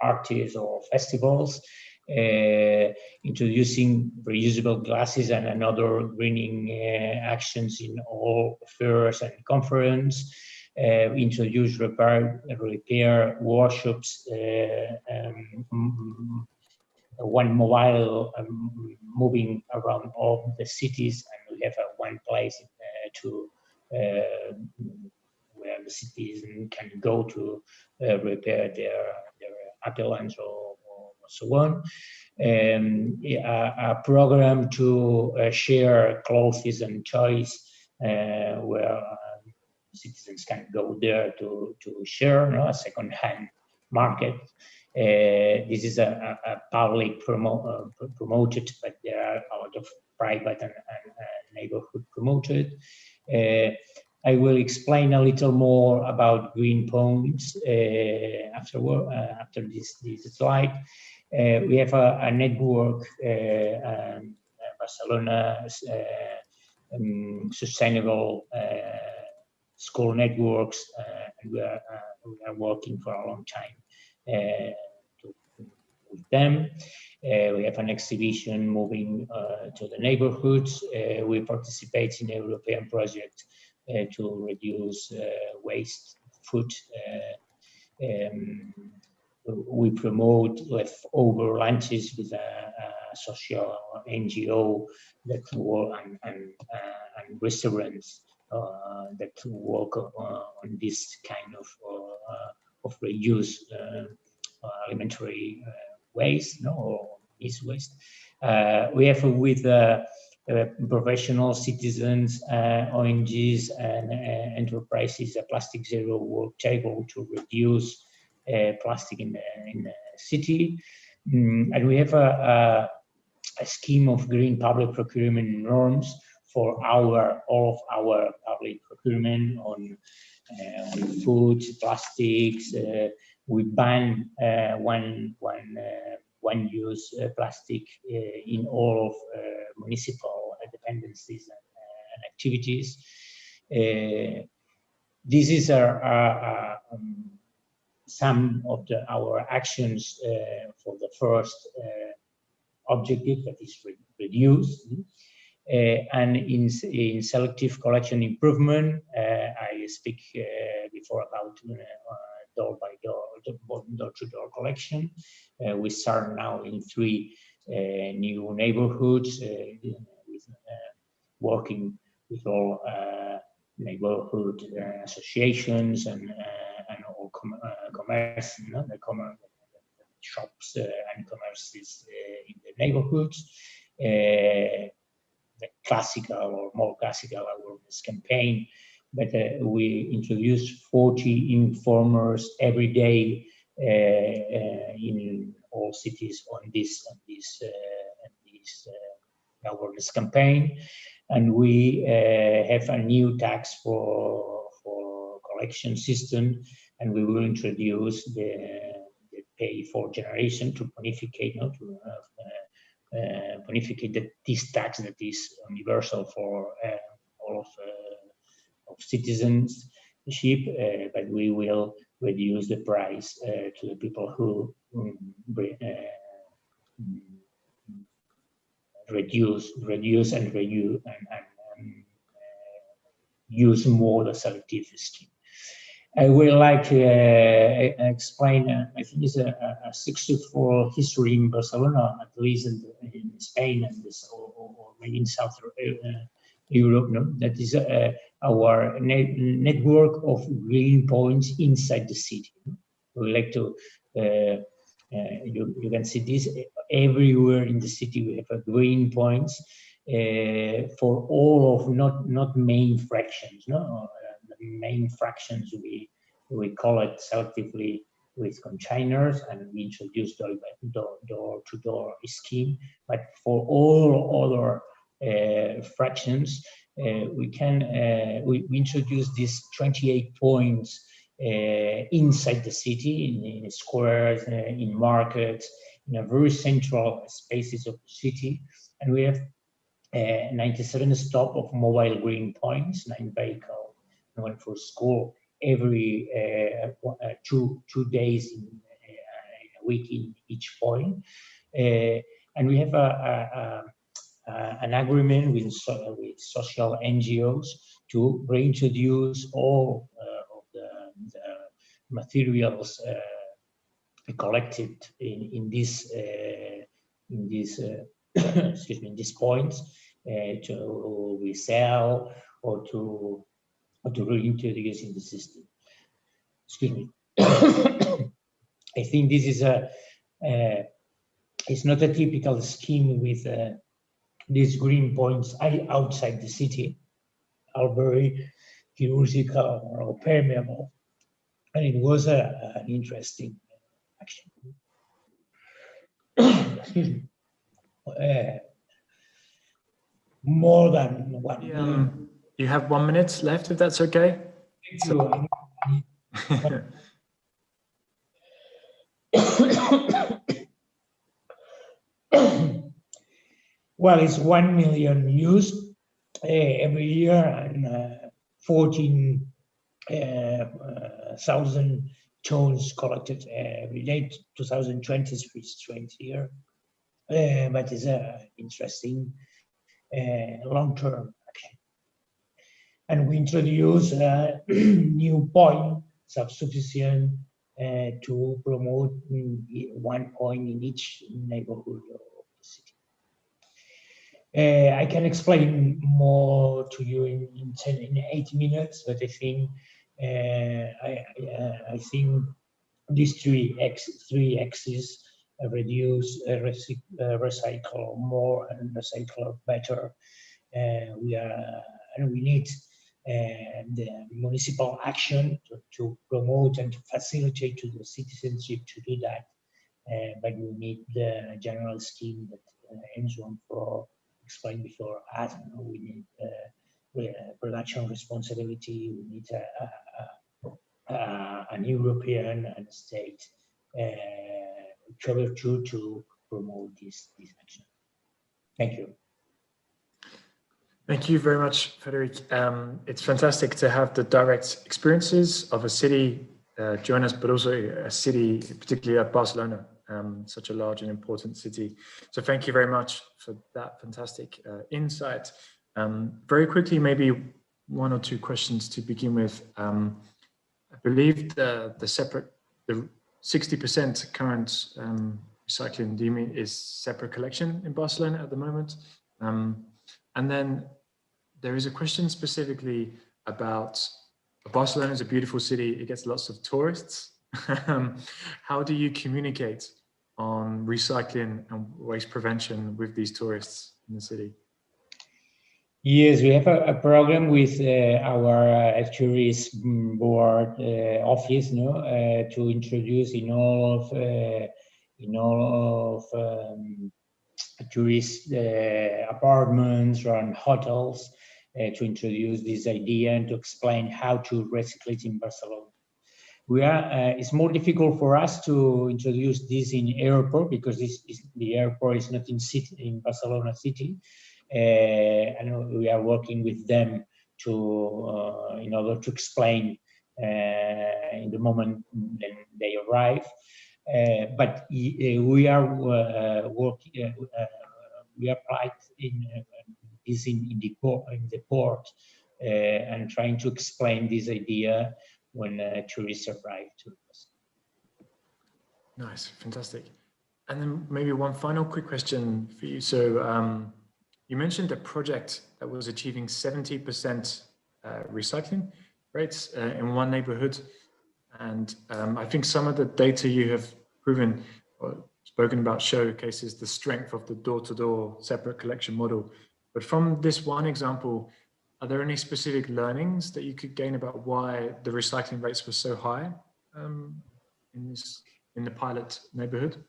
parties or festivals, introducing reusable glasses and other greening actions in all fairs and conferences, introduce repair workshops, one mobile moving around all the cities, and we have one place where the citizens can go to repair their appellants or so on. A program to share clothes and toys where citizens can go there to share, a second-hand market. This is a public promoted, but there are a lot of private and neighborhood promoted. I will explain a little more about green points after this slide. We have a network, Barcelona sustainable school networks, and we are working for a long time with them. We have an exhibition moving to the neighborhoods. We participate in a European project to reduce waste food. We promote leftover lunches with a social NGO that work and restaurants that work on this kind of reuse alimentary waste, or is waste. We have with professional citizens, ONGs and enterprises a plastic zero work table to reduce plastic in the city. And we have a scheme of green public procurement norms for all of our public procurement on food, plastics. We ban one-use plastic in all of municipal dependencies and activities. This is some of our actions for the first objective, that is reduce. And in selective collection improvement, I speak before about door-to-door collection. We start now in 3 new neighborhoods, working with all neighborhood associations and all commerce, the shops and commerces in the neighborhoods. The classical or more classical awareness campaign, but we introduce 40 informers every day in all cities on this awareness campaign, and we have a new tax for collection system, and we will introduce the pay for generation to bonificate, this tax that is universal for all of citizenship, but we will reduce the price to the people who reduce and reuse and use more the selective scheme. I would like to explain, I think it's a successful history in Barcelona, at least in Spain and this, or maybe in South Europe, no? That is our network of green points inside the city. We like to, you can see this everywhere in the city. We have green points for all of not main fractions, no? The main fractions we call it selectively with containers, and we introduce door-to-door scheme. But for all other fractions, we introduce these 28 points inside the city, in squares, in markets, in a very central spaces of the city, and we have 97 stop of mobile green points, 9 vehicles, one for school every 2 days in a week in each point, and we have an agreement with social NGOs to reintroduce all of the materials collected in these excuse me, in these points to resell or to reintroduce in the system. Excuse me. I think this is it's not a typical scheme with these green points outside the city, are very chirurgical or permeable, and it was an interesting action. Excuse me. More than 1 million. You have 1 minute left, if that's okay. Well, it's 1 million used every year, and 14,000 tons collected every day. 2020 is pretty strange year, but it's interesting long-term action. And we introduce a new point, substitution, to promote 1 point in each neighborhood of the city. I can explain more to you in 8 minutes, but I think I think these three axes reduce, recycle more, and recycle better. We need the municipal action to promote and to facilitate to the citizenship to do that. But we need the general scheme that Enzo explained before us. We need production responsibility. We need an European and state cover to promote this action. Thank you. Thank you very much, Frederic. It's fantastic to have the direct experiences of a city join us, but also a city, particularly at Barcelona, such a large and important city. So thank you very much for that fantastic insight. Very quickly, maybe 1 or 2 questions to begin with. I believe the 60% current recycling, do you mean is separate collection in Barcelona at the moment? And then there is a question specifically about Barcelona is a beautiful city. It gets lots of tourists. How do you communicate on recycling and waste prevention with these tourists in the city? Yes, we have a program with our tourism board office, to introduce in all of tourist apartments and hotels, to introduce this idea and to explain how to recycle in Barcelona. It's more difficult for us to introduce this in airport, because the airport is not in Barcelona city. And we are working with them to in order to explain in the moment when they arrive. But we are working. We applied in the port and trying to explain this idea when tourists arrive to us. Nice, fantastic. And then maybe one final quick question for you. So you mentioned a project that was achieving 70% recycling rates in one neighborhood. And I think some of the data you have proven or spoken about showcases the strength of the door-to-door separate collection model. But from this one example, are there any specific learnings that you could gain about why the recycling rates were so high in the pilot neighborhood?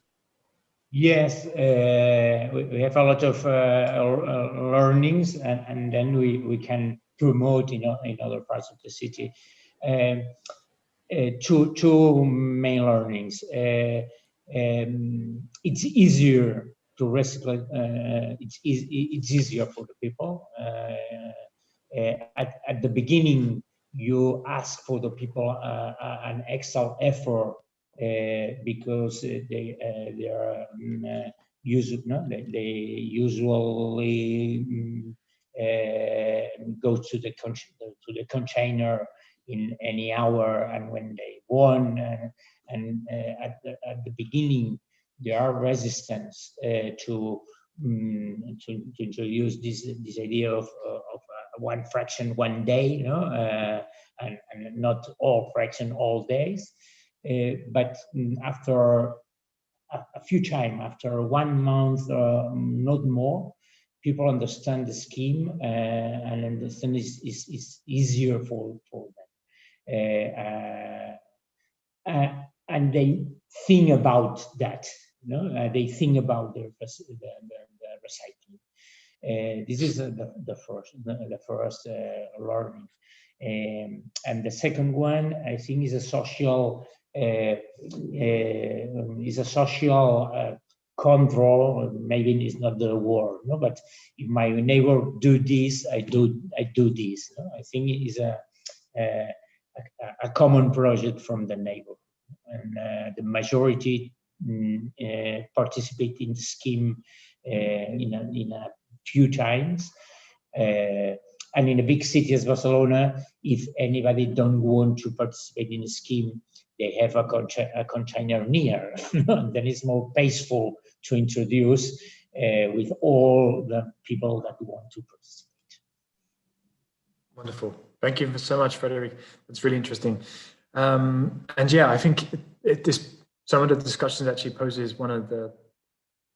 Yes, we have a lot of learnings, and then we can promote in other parts of the city. Two main learnings. It's easier to recycle. It's easier for the people. At the beginning, you ask for the people an extra effort because they usually go to the container in any hour and when they want, and at the beginning there are resistance to introduce this idea of one fraction one day, and not all fraction all days. But after a few time, after 1 month, not more, people understand the scheme and understand it's easier for them. And they think about that. They think about the recycling. This is the first learning. And the second one, I think, is a social control. Maybe it's not the word, but if my neighbor do this, I do this. I think it is a common project from the neighbor, and the majority participate in the scheme in a few times. And in a big city as Barcelona, if anybody don't want to participate in the scheme, they have a container near. Then it's more peaceful to introduce with all the people that want to participate. Wonderful. Thank you so much, Frederic. That's really interesting. And yeah, I think some of the discussions actually poses one of the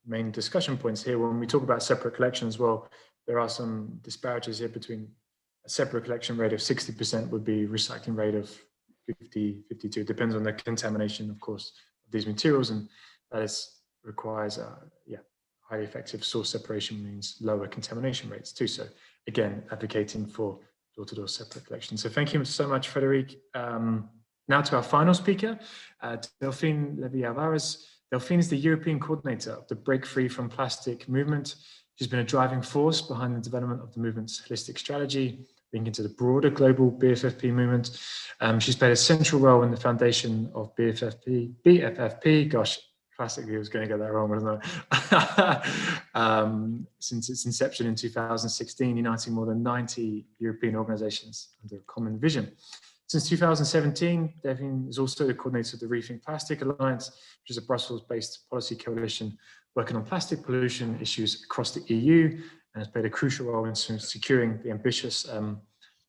main discussion points here. When we talk about separate collections, well, there are some disparities here between a separate collection rate of 60% would be recycling rate of 50, 52. It depends on the contamination, of course, of these materials, and that requires highly effective source separation means lower contamination rates too. So again, advocating for door-to-door separate collection. So thank you so much, Frederic. Now to our final speaker, Delphine Levy-Alvarez. Delphine is the European coordinator of the Break Free from Plastic movement. She's been a driving force behind the development of the movement's holistic strategy, linking to the broader global BFFP movement. She's played a central role in the foundation of BFFP. Gosh, classically, I was going to get that wrong, wasn't I? Since its inception in 2016, uniting more than 90 European organizations under a common vision. Since 2017, Delphine is also the coordinator of the Rethink Plastic Alliance, which is a Brussels-based policy coalition working on plastic pollution issues across the EU, and has played a crucial role in securing the ambitious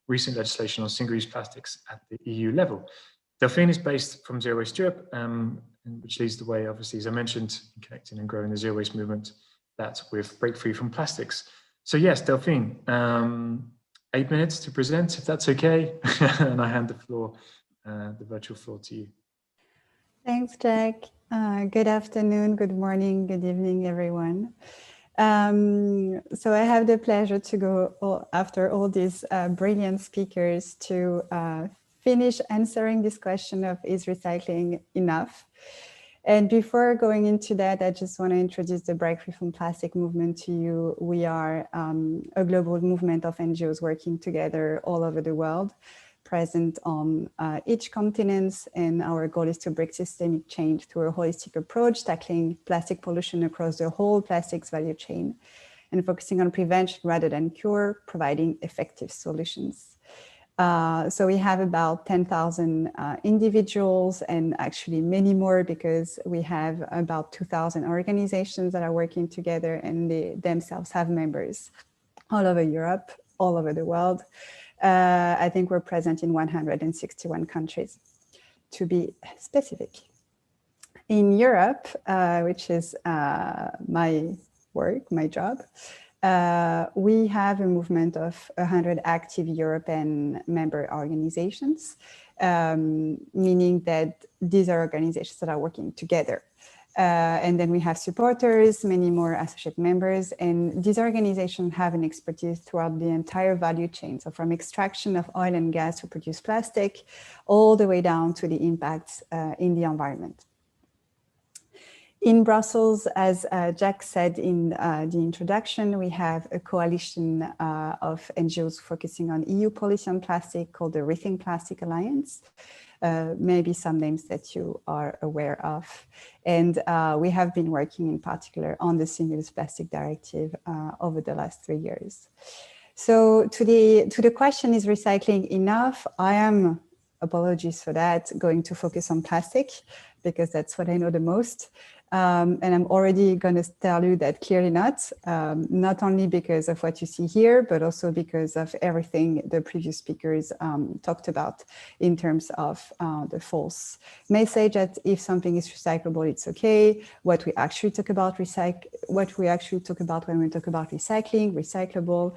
recent legislation on single-use plastics at the EU level. Delphine is based from Zerowaste Europe, which leads the way, obviously, as I mentioned, in connecting and growing the zero waste movement, that's with Break Free from Plastics. So yes, Delphine, 8 minutes to present, if that's okay. And I hand the virtual floor to you. Thanks, Jack. Good afternoon, good morning, good evening, everyone. So I have the pleasure to go after all these brilliant speakers to finish answering this question of, is recycling enough? And before going into that, I just want to introduce the Break Free from Plastic movement to you. We are a global movement of NGOs working together all over the world, present on each continent, and our goal is to break systemic change through a holistic approach, tackling plastic pollution across the whole plastics value chain, and focusing on prevention rather than cure, providing effective solutions. So we have about 10,000 individuals, and actually many more, because we have about 2,000 organizations that are working together, and they themselves have members all over Europe, all over the world. I think we're present in 161 countries, to be specific. In Europe, which is my work, my job, we have a movement of 100 active European member organizations, meaning that these are organizations that are working together. And then we have supporters, many more associate members, and these organizations have an expertise throughout the entire value chain. So from extraction of oil and gas to produce plastic, all the way down to the impacts in the environment. In Brussels, as Jack said in the introduction, we have a coalition of NGOs focusing on EU policy on plastic called the Rethink Plastic Alliance. Maybe some names that you are aware of. And we have been working in particular on the Single-Use Plastic Directive over the last 3 years. So to the question, is recycling enough? I am, apologies for that, going to focus on plastic, because that's what I know the most. And I'm already going to tell you that clearly not only because of what you see here, but also because of everything the previous speakers talked about in terms of the false message that if something is recyclable, it's okay. What we actually talk about when we talk about recycling, recyclable,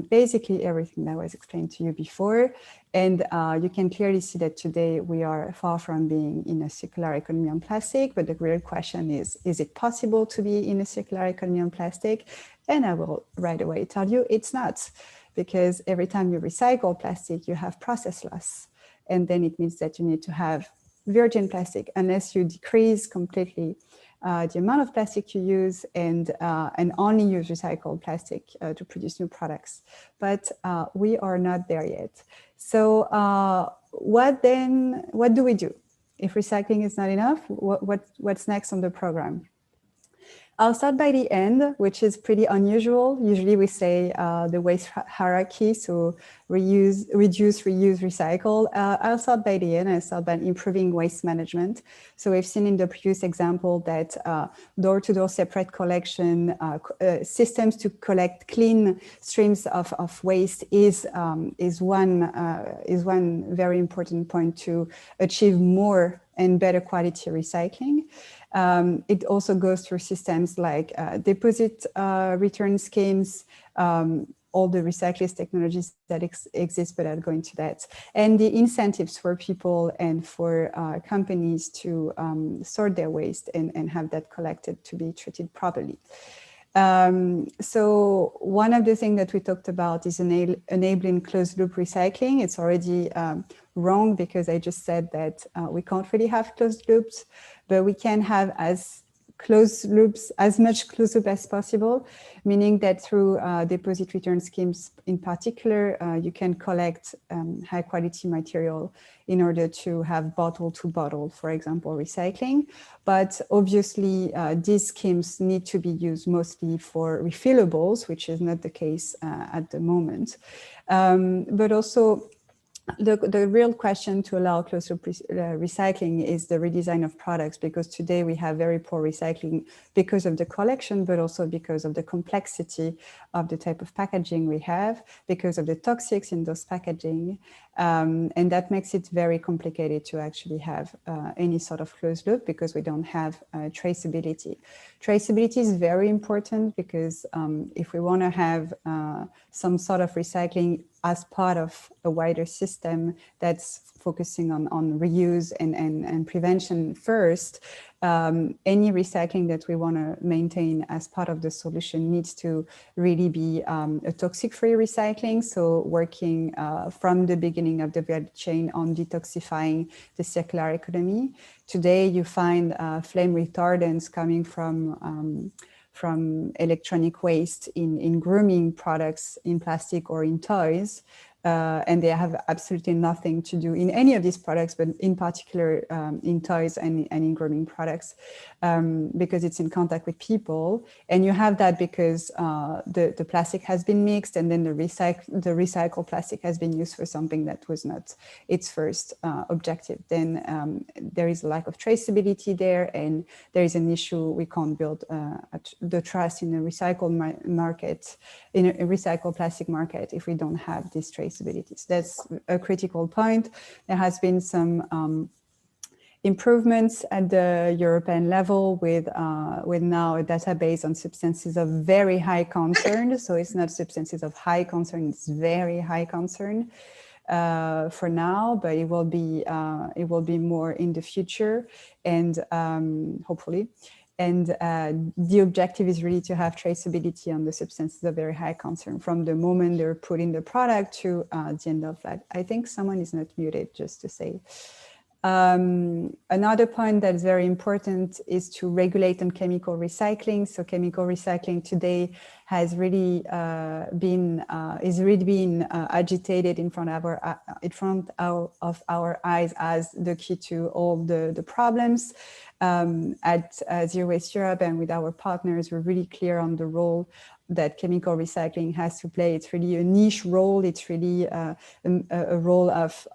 basically everything that was explained to you before. And you can clearly see that today we are far from being in a circular economy on plastic, but the real question is it possible to be in a circular economy on plastic? And I will right away tell you it's not, because every time you recycle plastic, you have process loss. And then it means that you need to have virgin plastic unless you decrease completely the amount of plastic you use and only use recycled plastic to produce new products. But we are not there yet. So what do we do? If recycling is not enough, what's next on the program? I'll start by the end, which is pretty unusual. Usually we say the waste hierarchy, so reuse, reduce, reuse, recycle. I'll start by the end. I'll start by improving waste management. So we've seen in the previous example that door-to-door separate collection, systems to collect clean streams of waste is one very important point to achieve more and better quality recycling. It also goes through systems like deposit return schemes, all the recyclist technologies that exist, but I'll go into that. And the incentives for people and for companies to sort their waste and have that collected to be treated properly. So one of the things that we talked about is enabling closed loop recycling. It's already wrong because I just said that we can't really have closed loops, but we can have as much closed loop as possible, meaning that through deposit return schemes in particular, you can collect high quality material in order to have bottle to bottle, for example, recycling. But obviously these schemes need to be used mostly for refillables, which is not the case at the moment. But also the real question to allow closed loop recycling is the redesign of products, because today we have very poor recycling because of the collection, but also because of the complexity of the type of packaging we have, because of the toxics in those packaging. And that makes it very complicated to actually have any sort of closed loop because we don't have traceability. Traceability is very important because if we want to have some sort of recycling as part of a wider system that's focusing on reuse and prevention first, any recycling that we want to maintain as part of the solution needs to really be a toxic-free recycling. So working from the beginning of the value chain on detoxifying the circular economy. Today, you find flame retardants coming from electronic waste in grooming products, in plastic or in toys. and they have absolutely nothing to do in any of these products, but in particular in toys and in grooming products, because it's in contact with people. And you have that because the plastic has been mixed, and then the recycled plastic has been used for something that was not its first objective. Then there is a lack of traceability there, and there is an issue. We can't build the trust in a recycled market, in a recycled plastic market, if we don't have these traceabilities. That's a critical point. There has been some improvements at the European level with now a database on substances of very high concern. So it's not substances of high concern, it's very high concern for now, but it will be more in the future, and hopefully. And the objective is really to have traceability on the substances of very high concern from the moment they're put in the product to the end of life. I think someone is not muted, just to say. Another point that's very important is to regulate on chemical recycling. So chemical recycling today has really been agitated in front of our eyes as the key to all the problems. At Zero Waste Europe and with our partners, we're really clear on the role that chemical recycling has to play. It's really a niche role. It's really a role of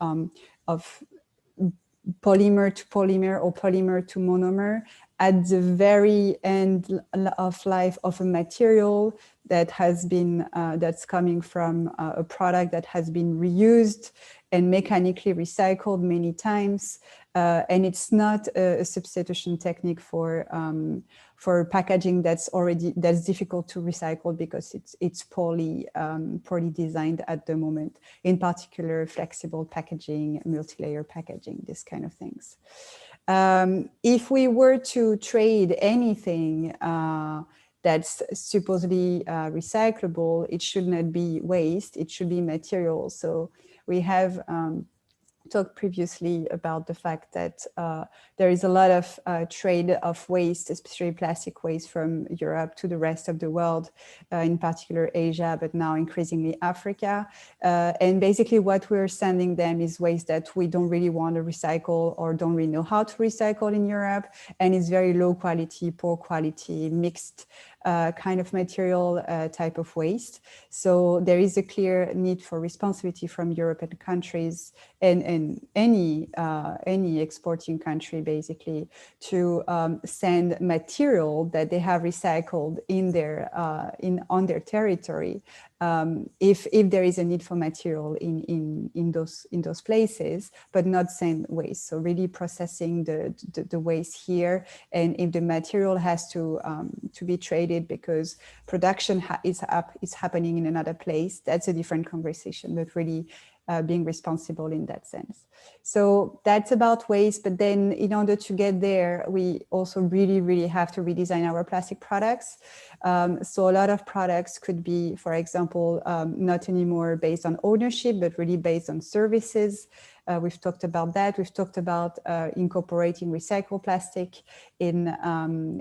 polymer to polymer or polymer to monomer at the very end of life of a material that has been that's coming from a product that has been reused and mechanically recycled many times, and it's not a substitution technique for packaging that's difficult to recycle because it's poorly designed at the moment. In particular, flexible packaging, multi-layer packaging, this kind of things. If we were to trade anything that's supposedly recyclable, it should not be waste, it should be material. So we have talked previously about the fact that there is a lot of trade of waste, especially plastic waste from Europe to the rest of the world, in particular Asia, but now increasingly Africa. And basically what we're sending them is waste that we don't really want to recycle or don't really know how to recycle in Europe. And it's very low quality, poor quality, mixed kind of material type of waste. So there is a clear need for responsibility from European countries and any exporting country basically to send material that they have recycled in their on their territory. If there is a need for material in those places, but not send waste. So really processing the waste here, and if the material has to be traded because production is happening in another place, that's a different conversation. But really being responsible in that sense. So that's about waste. But then in order to get there, we also really have to redesign our plastic products. So a lot of products could be, for example, not anymore based on ownership, but really based on services. We've talked about that. We've talked about incorporating recycled plastic in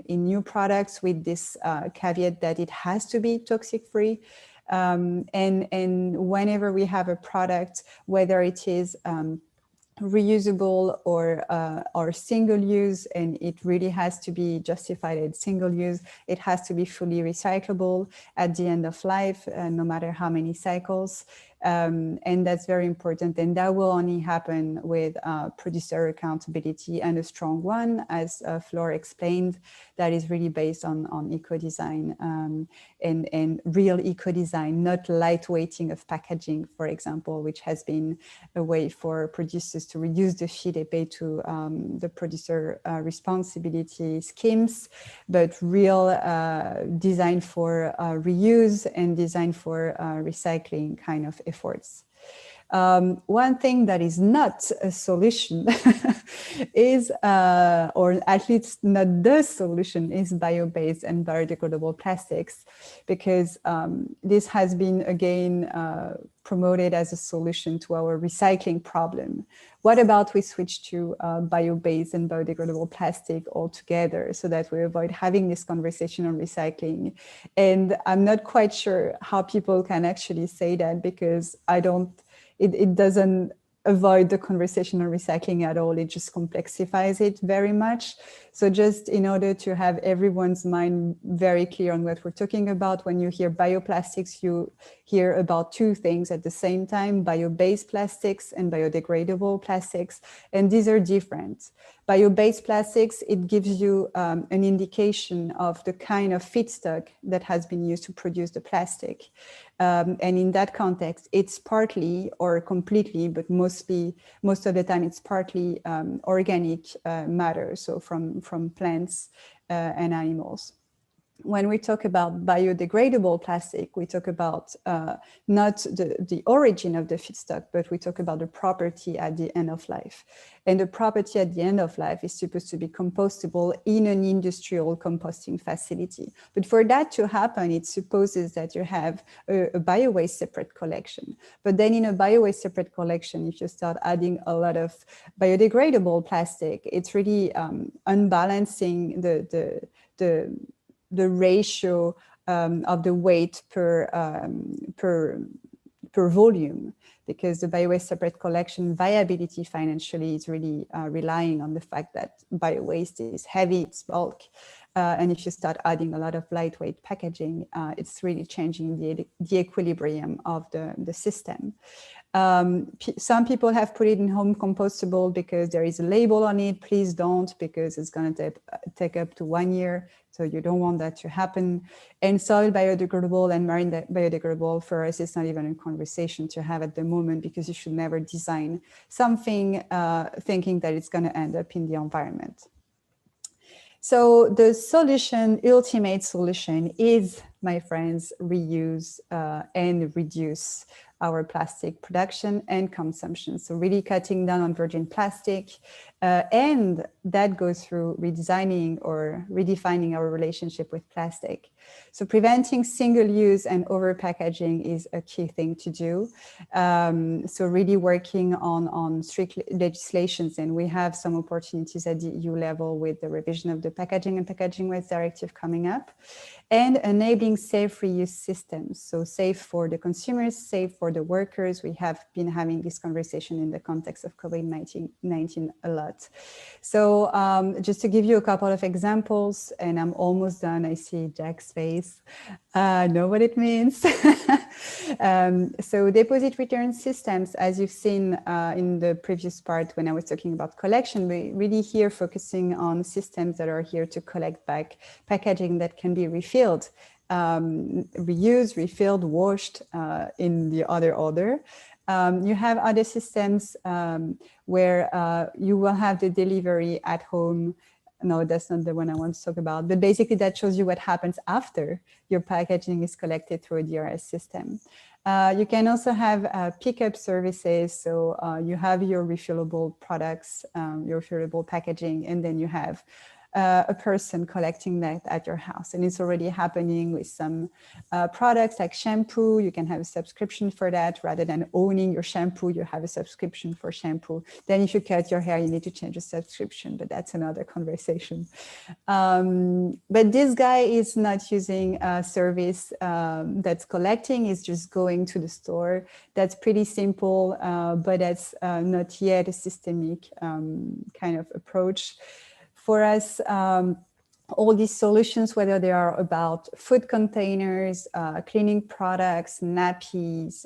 new products with this caveat that it has to be toxic free. And whenever we have a product, whether it is reusable or single use, and it really has to be justified as single use, it has to be fully recyclable at the end of life, no matter how many cycles. And that's very important, and that will only happen with producer accountability, and a strong one, as Flore explained, that is really based on eco-design and real eco-design, not lightweighting of packaging, for example, which has been a way for producers to reduce the fee they pay to the producer responsibility schemes, but real design for reuse and design for recycling kind of efforts. One thing that is not a solution is, or at least not the solution, is bio-based and biodegradable plastics, because this has been again promoted as a solution to our recycling problem. What about we switch to bio-based and biodegradable plastic altogether, so that we avoid having this conversation on recycling? And I'm not quite sure how people can actually say that, because I don't it doesn't avoid the conversation on recycling at all. It just complexifies it very much. So just in order to have everyone's mind very clear on what we're talking about, when you hear bioplastics, you hear about two things at the same time: bio-based plastics and biodegradable plastics. And these are different. Bio-based plastics, it gives you an indication of the kind of feedstock that has been used to produce the plastic. And in that context, it's partly or completely, but most of the time, it's partly organic matter, so from plants and animals. When we talk about biodegradable plastic, we talk about not the origin of the feedstock, but we talk about the property at the end of life. And the property at the end of life is supposed to be compostable in an industrial composting facility. But for that to happen, it supposes that you have a bio-waste separate collection. But then in a bio-waste separate collection, if you start adding a lot of biodegradable plastic, it's really unbalancing the ratio of the weight per volume, because the bio-waste separate collection viability financially is really relying on the fact that bio-waste is heavy, it's bulk. And if you start adding a lot of lightweight packaging, it's really changing the equilibrium of the system. Some people have put it in home compostable because there is a label on it. Please don't, because it's going to take up to 1 year. So you don't want that to happen. And soil biodegradable and marine biodegradable, for us, it's not even a conversation to have at the moment, because you should never design something thinking that it's going to end up in the environment. So the solution, ultimate solution, is, my friends, reuse and reduce our plastic production and consumption. So really cutting down on virgin plastic, and that goes through redesigning or redefining our relationship with plastic. So preventing single use and over packaging is a key thing to do. So really working on strict legislations, and we have some opportunities at the EU level with the revision of the Packaging and Packaging Waste Directive coming up, and enabling safe reuse systems. So safe for the consumers, safe for the workers. We have been having this conversation in the context of COVID-19 a lot. So just to give you a couple of examples, and I'm almost done. I see Jack's face. Know what it means. So deposit return systems, as you've seen in the previous part when I was talking about collection, we really here focusing on systems that are here to collect back packaging that can be refilled, reused, refilled, washed in the other order. You have other systems where you will have the delivery at home. No, that's not the one I want to talk about, but basically that shows you what happens after your packaging is collected through a DRS system. You can also have pickup services. So you have your refillable products, your refillable packaging, and then you have a person collecting that at your house. And it's already happening with some products like shampoo. You can have a subscription for that. Rather than owning your shampoo, you have a subscription for shampoo. Then if you cut your hair, you need to change the subscription, but that's another conversation. But this guy is not using a service that's collecting, is just going to the store. That's pretty simple, but that's not yet a systemic kind of approach. For us, all these solutions, whether they are about food containers, cleaning products, nappies,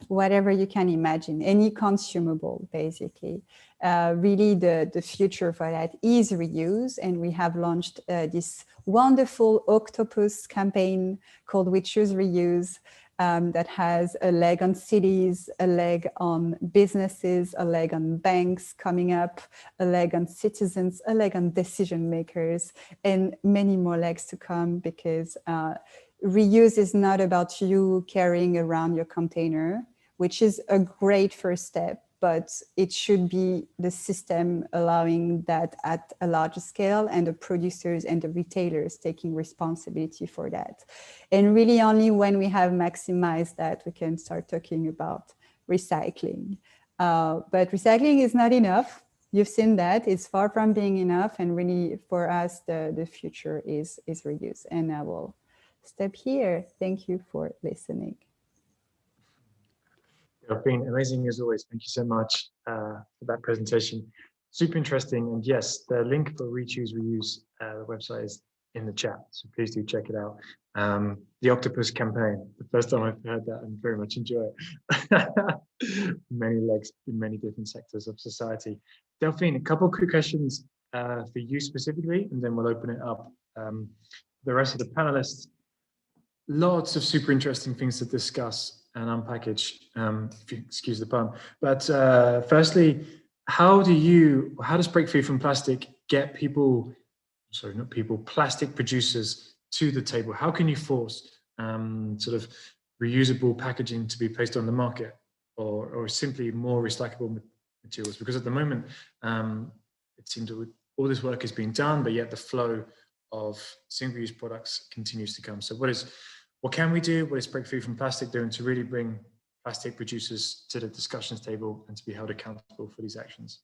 whatever you can imagine, any consumable, basically. Really, the future for that is reuse. And we have launched this wonderful octopus campaign called We Choose Reuse, that has a leg on cities, a leg on businesses, a leg on banks coming up, a leg on citizens, a leg on decision makers, and many more legs to come, because reuse is not about you carrying around your container, which is a great first step, but it should be the system allowing that at a larger scale, and the producers and the retailers taking responsibility for that. And really only when we have maximized that, we can start talking about recycling. But recycling is not enough. You've seen that. It's far from being enough. And really for us, the future is reuse. And I will stop here. Thank you for listening. Delphine, amazing as always. Thank you so much for that presentation. Super interesting. And yes, the link for Rechoose Reuse, the website is in the chat, so please do check it out. The Octopus campaign, the first time I've heard that and very much enjoy it. Many legs in many different sectors of society. Delphine, a couple of quick questions for you specifically, and then we'll open it up. The rest of the panelists, lots of super interesting things to discuss and unpackage, if you excuse the pun. But firstly, how does Break Free from Plastic get people, sorry, not people, plastic producers to the table? How can you force sort of reusable packaging to be placed on the market, or simply more recyclable materials? Because at the moment, it seems that all this work is being done, but yet the flow of single-use products continues to come. So what can we do? What is Break Free from Plastic doing to really bring plastic producers to the discussions table and to be held accountable for these actions?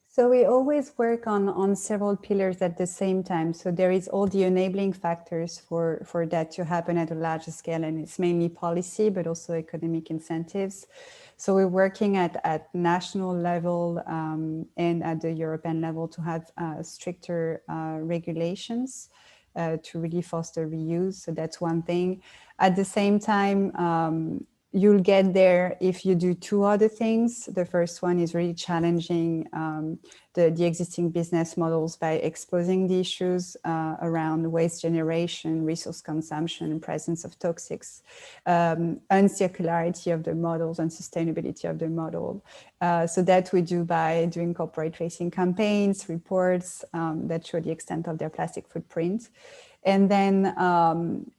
So we always work on several pillars at the same time. So there is all the enabling factors for that to happen at a larger scale, and it's mainly policy, but also economic incentives. So we're working at national level and at the European level to have stricter regulations to really foster reuse. So that's one thing. At the same time, you'll get there if you do two other things. The first one is really challenging the existing business models by exposing the issues around waste generation, resource consumption, and presence of toxics, uncircularity of the models and sustainability of the model. So that we do by doing corporate facing campaigns, reports that show the extent of their plastic footprint. And then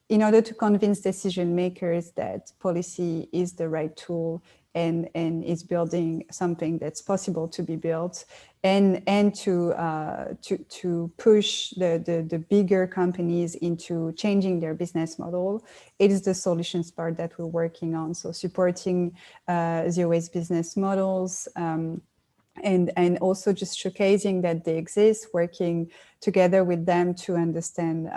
in order to convince decision makers that policy is the right tool and is building something that's possible to be built, and to push the bigger companies into changing their business model, it is the solutions part that we're working on. So supporting zero waste business models, and also just showcasing that they exist, working together with them to understand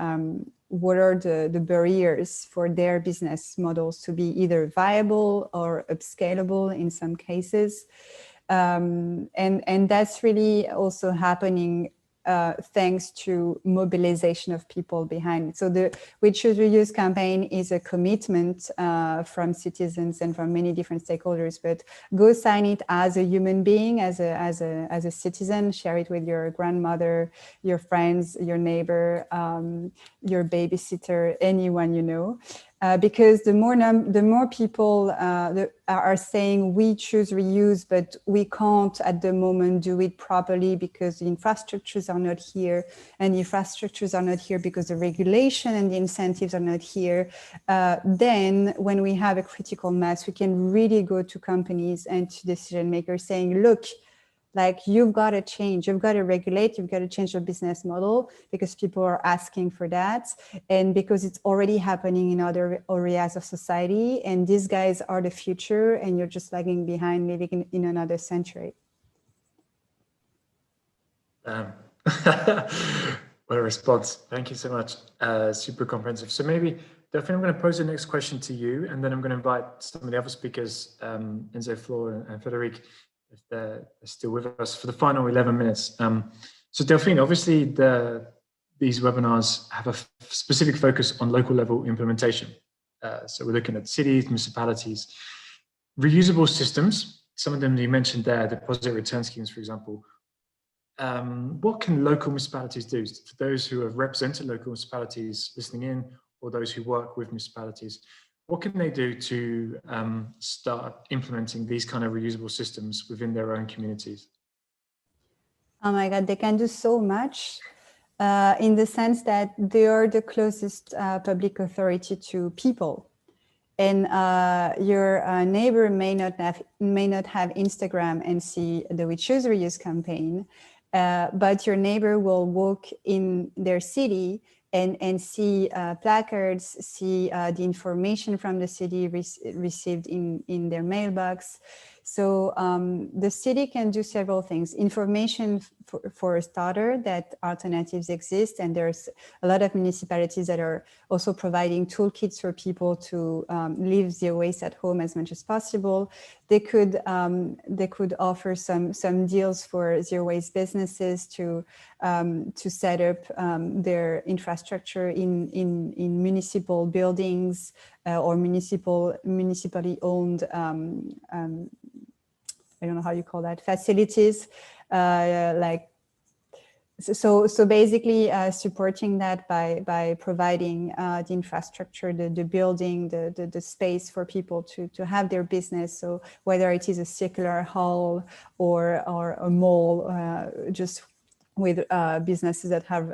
what are the barriers for their business models to be either viable or upscalable in some cases. And that's really also happening thanks to mobilization of people behind it. So the We Choose Reuse campaign is a commitment from citizens and from many different stakeholders, but go sign it as a human being, as a citizen, share it with your grandmother, your friends, your neighbor, your babysitter, anyone you know. Because the more people are saying we choose reuse, but we can't at the moment do it properly because the infrastructures are not here, and the infrastructures are not here because the regulation and the incentives are not here, then when we have a critical mass, we can really go to companies and to decision makers saying, look, like, you've got to change, you've got to regulate, you've got to change your business model because people are asking for that, and because it's already happening in other areas of society, and these guys are the future, and you're just lagging behind, living in another century. What a response. Thank you so much. Super comprehensive. So maybe, Delphine, I'm going to pose the next question to you, and then I'm going to invite some of the other speakers, Enzo, Flor, and Frederic, if they're still with us, for the final 11 minutes. So Delphine, obviously these webinars have a specific focus on local level implementation. So we're looking at cities, municipalities, reusable systems. Some of them you mentioned there, deposit return schemes, for example. What can local municipalities do? For those who have represented local municipalities listening in, or those who work with municipalities, what can they do to start implementing these kind of reusable systems within their own communities? Oh my God, they can do so much in the sense that they are the closest public authority to people. And your neighbor may not have Instagram and see the We Choose Reuse campaign, but your neighbor will walk in their city and see placards, see the information from the city received in their mailbox, So the city can do several things. Information for a starter that alternatives exist, and there's a lot of municipalities that are also providing toolkits for people to leave zero waste at home as much as possible. They could offer some deals for zero waste businesses to set up their infrastructure in municipal buildings or municipally owned I don't know how you call that, facilities, so basically supporting that by providing the infrastructure, the building, the space for people to have their business. So whether it is a circular hall or a mall, just with businesses that have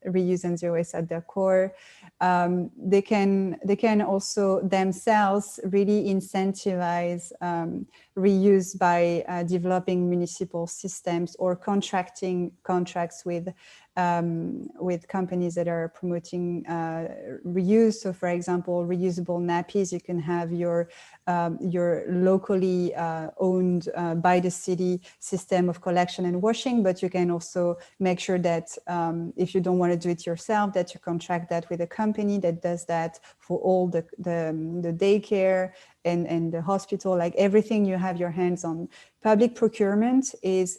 reuse and zero waste at their core. They can also themselves really incentivize reuse by developing municipal systems or contracts with companies that are promoting reuse. So for example, reusable nappies, you can have your locally owned by the city system of collection and washing, but you can also make sure that if you don't want to do it yourself, that you contract that with a company that does that for all the daycare and the hospital, like everything you have your hands on. Public procurement is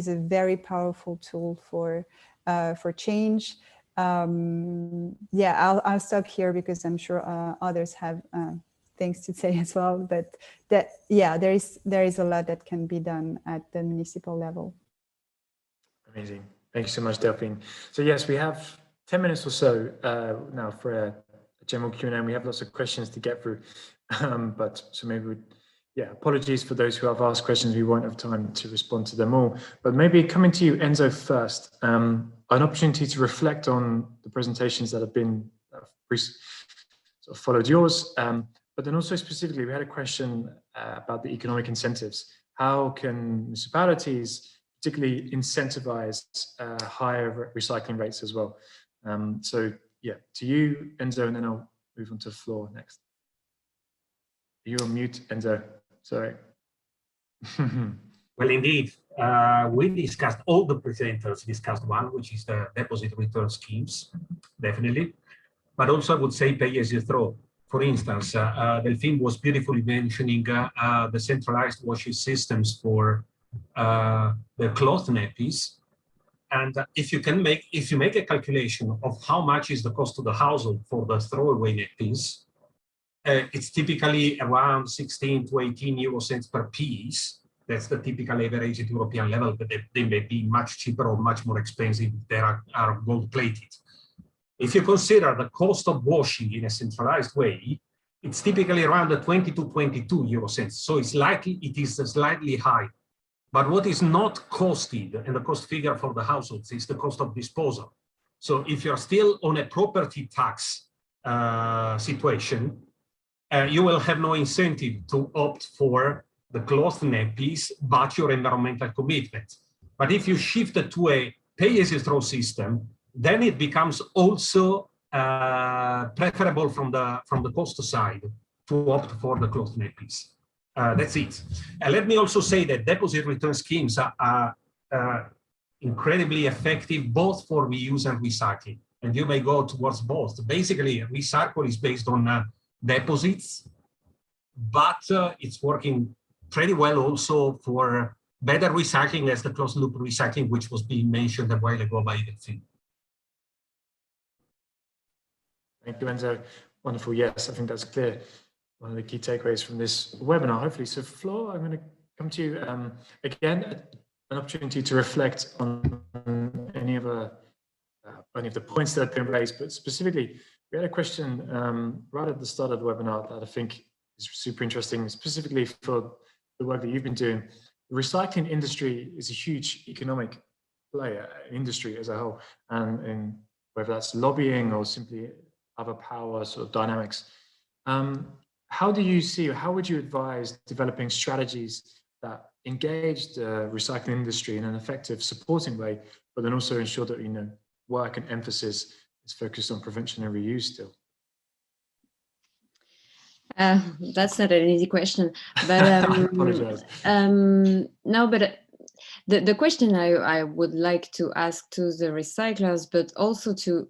a very powerful tool for change. Yeah, I'll stop here because I'm sure others have things to say as well. But there is a lot that can be done at the municipal level. Amazing. Thank you so much, Delphine. So yes, we have 10 minutes or so now for a general Q&A, and we have lots of questions to get through. But so maybe apologies for those who have asked questions. We won't have time to respond to them all. But maybe coming to you, Enzo, first, an opportunity to reflect on the presentations that have been sort of followed yours. But then also specifically, we had a question about the economic incentives. How can municipalities particularly incentivize higher recycling rates as well? So yeah, to you, Enzo, and then I'll move on to the floor next. You're on mute, Enzo. Sorry. Well, indeed, we discussed, all the presenters discussed one, which is the deposit return schemes, definitely. But also I would say pay as you throw. For instance, Delphine was beautifully mentioning the centralized washing systems for the cloth nappies. And if you make a calculation of how much is the cost to the household for the throwaway nappies, it's typically around 16 to 18 euro cents per piece. That's the typical average at European level, but they may be much cheaper or much more expensive if they are gold plated. If you consider the cost of washing in a centralized way, it's typically around the 20 to 22 euro cents. So it is slightly high. But what is not costed, and the cost figure for the households, is the cost of disposal. So if you're still on a property tax situation, you will have no incentive to opt for the cloth nappies, but your environmental commitment. But if you shift it to a pay-as-you-throw system, then it becomes also preferable from the cost side to opt for the cloth nappies. That's it. And let me also say that deposit return schemes are incredibly effective both for reuse and recycling. And you may go towards both. Basically, recycle is based on deposits, but it's working pretty well also for better recycling as the closed loop recycling, which was being mentioned a while ago by Delphine. Thank you, Enzo. Wonderful. Yes, I think that's clear. One of the key takeaways from this webinar, hopefully. So Flo, I'm going to come to you again, an opportunity to reflect on any of the points that have been raised, but specifically, we had a question right at the start of the webinar that I think is super interesting, specifically for the work that you've been doing. The recycling industry is a huge economic player, industry as a whole, and whether that's lobbying or simply other power sort of dynamics. How do you see, or how would you advise developing strategies that engage the recycling industry in an effective supporting way, but then also ensure that work and emphasis is focused on prevention and reuse still? That's not an easy question, but I apologize. no, but the question I would like to ask to the recyclers, but also to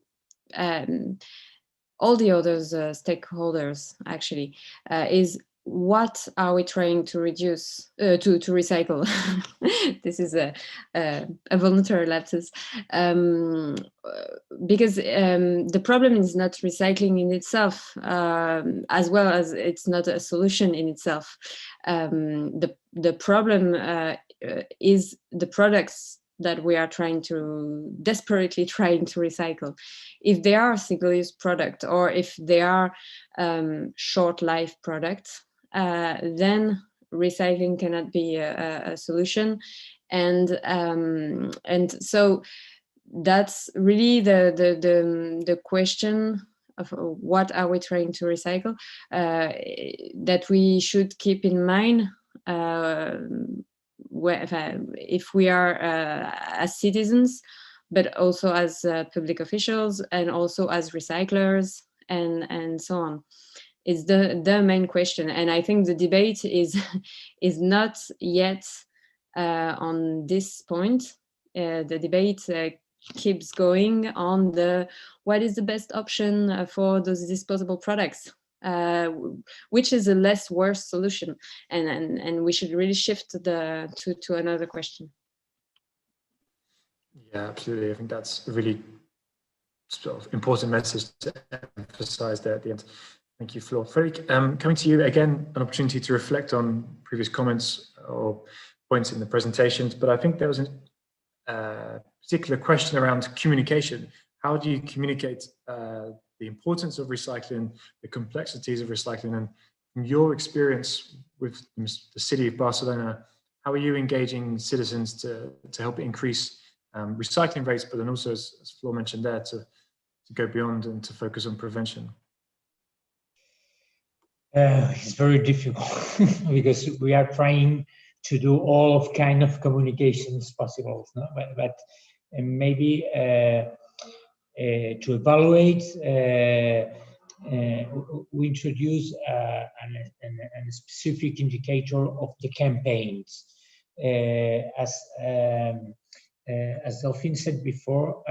all the other stakeholders actually, is what are we trying to reduce, to recycle? This is a voluntary lapsus, because the problem is not recycling in itself, as well as it's not a solution in itself. The problem is the products that we are desperately trying to recycle. If they are single-use product, or if they are short life products, then recycling cannot be a solution. And so that's really the question of what are we trying to recycle, that we should keep in mind if we are as citizens, but also as public officials, and also as recyclers, and so on. Is the main question. And I think the debate is not yet on this point. The debate keeps going on what is the best option for those disposable products, which is a less worse solution, and we should really shift to another question. Yeah, absolutely. I think that's a really sort of important message to emphasize there at the end. Thank you, Flor. Frederic, coming to you again, an opportunity to reflect on previous comments or points in the presentations, but I think there was a particular question around communication. How do you communicate the importance of recycling, the complexities of recycling, and from your experience with the city of Barcelona, how are you engaging citizens to help increase recycling rates, but then also, as Flor mentioned there, to go beyond and to focus on prevention? It's very difficult because we are trying to do all of kind of communications possible, no? But maybe to evaluate, we introduce a specific indicator of the campaigns. As Delphine said before,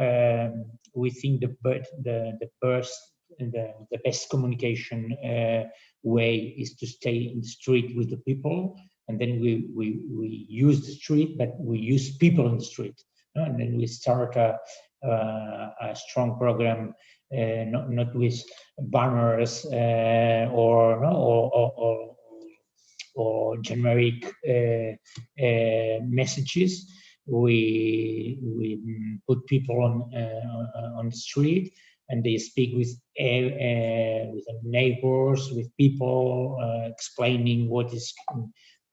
we think the best communication way is to stay in the street with the people, and then we use the street, but we use people in the street, and then we start a strong program, not with banners or generic messages. We put people on the street, and they speak with neighbors, with people, explaining what is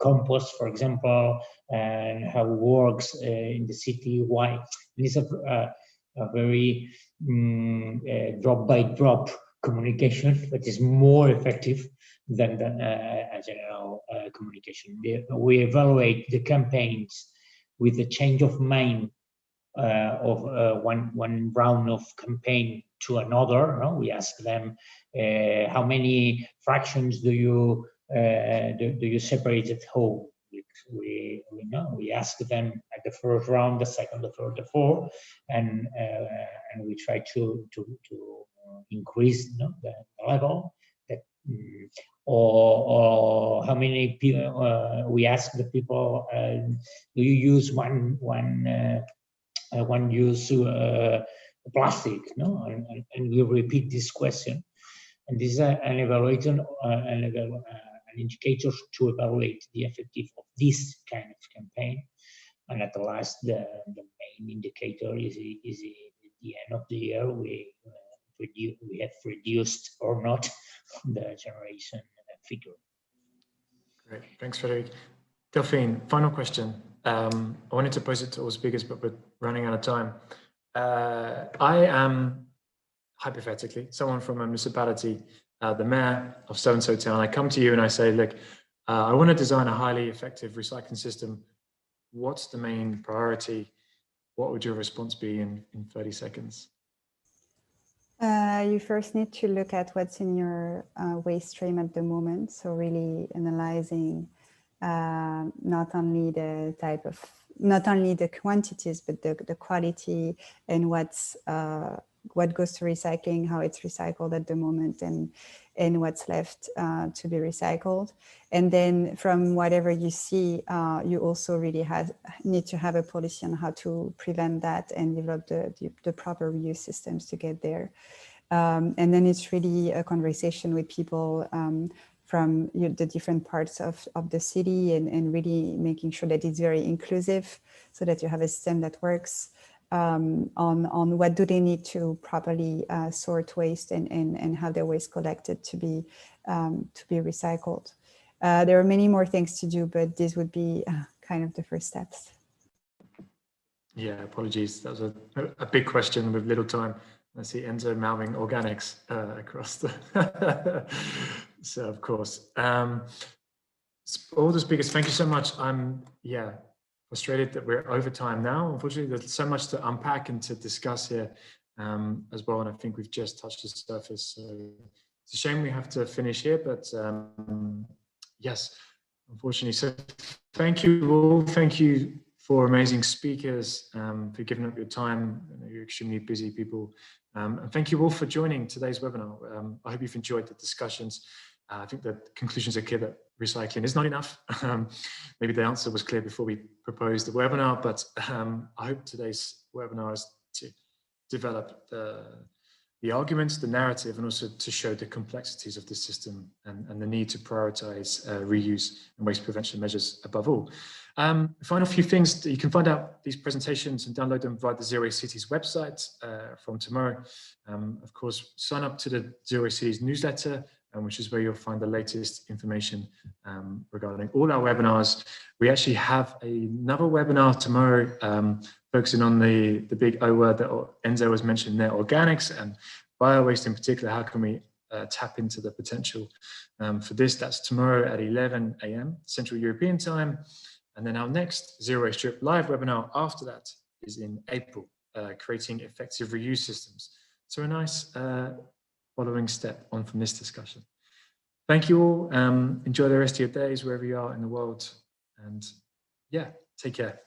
compost, for example, and how it works in the city, why. And it's a very drop by drop communication, but is more effective than a general communication. We evaluate the campaigns with the change of mind of one round of campaign to another. No? We ask them how many fractions do you separate at home. We ask them at the first round, the second, the third, the fourth, and we try to increase the level. Or how many people we ask the people, do you use one use plastic? No, and we repeat this question, and this is an evaluation, an indicator to evaluate the effectiveness of this kind of campaign. And at the last, the main indicator is at the end of the year we have reduced or not the generation figure. Great, thanks, Frederic. Delphine, final question. I wanted to pose it to all speakers, but we're running out of time. I am, hypothetically, someone from a municipality, the mayor of so-and-so town. I come to you and I say, look, I want to design a highly effective recycling system. What's the main priority? What would your response be in 30 seconds? You first need to look at what's in your waste stream at the moment. So really analyzing not only the quantities, but the quality and what goes to recycling, how it's recycled at the moment, and what's left to be recycled. And then from whatever you see, you also really need to have a policy on how to prevent that and develop the proper reuse systems to get there. And then it's really a conversation with people from the different parts of the city, and really making sure that it's very inclusive, so that you have a system that works on what do they need to properly sort waste and have their waste collected to be recycled. There are many more things to do, but this would be kind of the first steps. Yeah, apologies. That was a big question with little time. I see Enzo mouthing organics across the. So of course, all the speakers, thank you so much. I'm frustrated that we're over time now. Unfortunately, there's so much to unpack and to discuss here as well, and I think we've just touched the surface. So it's a shame we have to finish here, but yes, unfortunately. So thank you all. Thank you for amazing speakers, for giving up your time. I know you're extremely busy people. And thank you all for joining today's webinar. I hope you've enjoyed the discussions. I think the conclusions are clear that recycling is not enough. Maybe the answer was clear before we proposed the webinar, but I hope today's webinar is to develop the arguments, the narrative, and also to show the complexities of the system and the need to prioritize reuse and waste prevention measures above all. Final few things, you can find out these presentations and download them via the Zero Waste Cities website from tomorrow. Of course, sign up to the Zero Waste Cities newsletter, which is where you'll find the latest information regarding all our webinars. We actually have another webinar tomorrow focusing on the big O word that Enzo was mentioning there, organics and bio-waste in particular. How can we tap into the potential for this? That's tomorrow at 11 a.m. Central European time. And then our next Zero Waste Trip live webinar after that is in April, creating effective reuse systems. So a nice following step on from this discussion. Thank you all. Enjoy the rest of your days wherever you are in the world. And yeah, take care.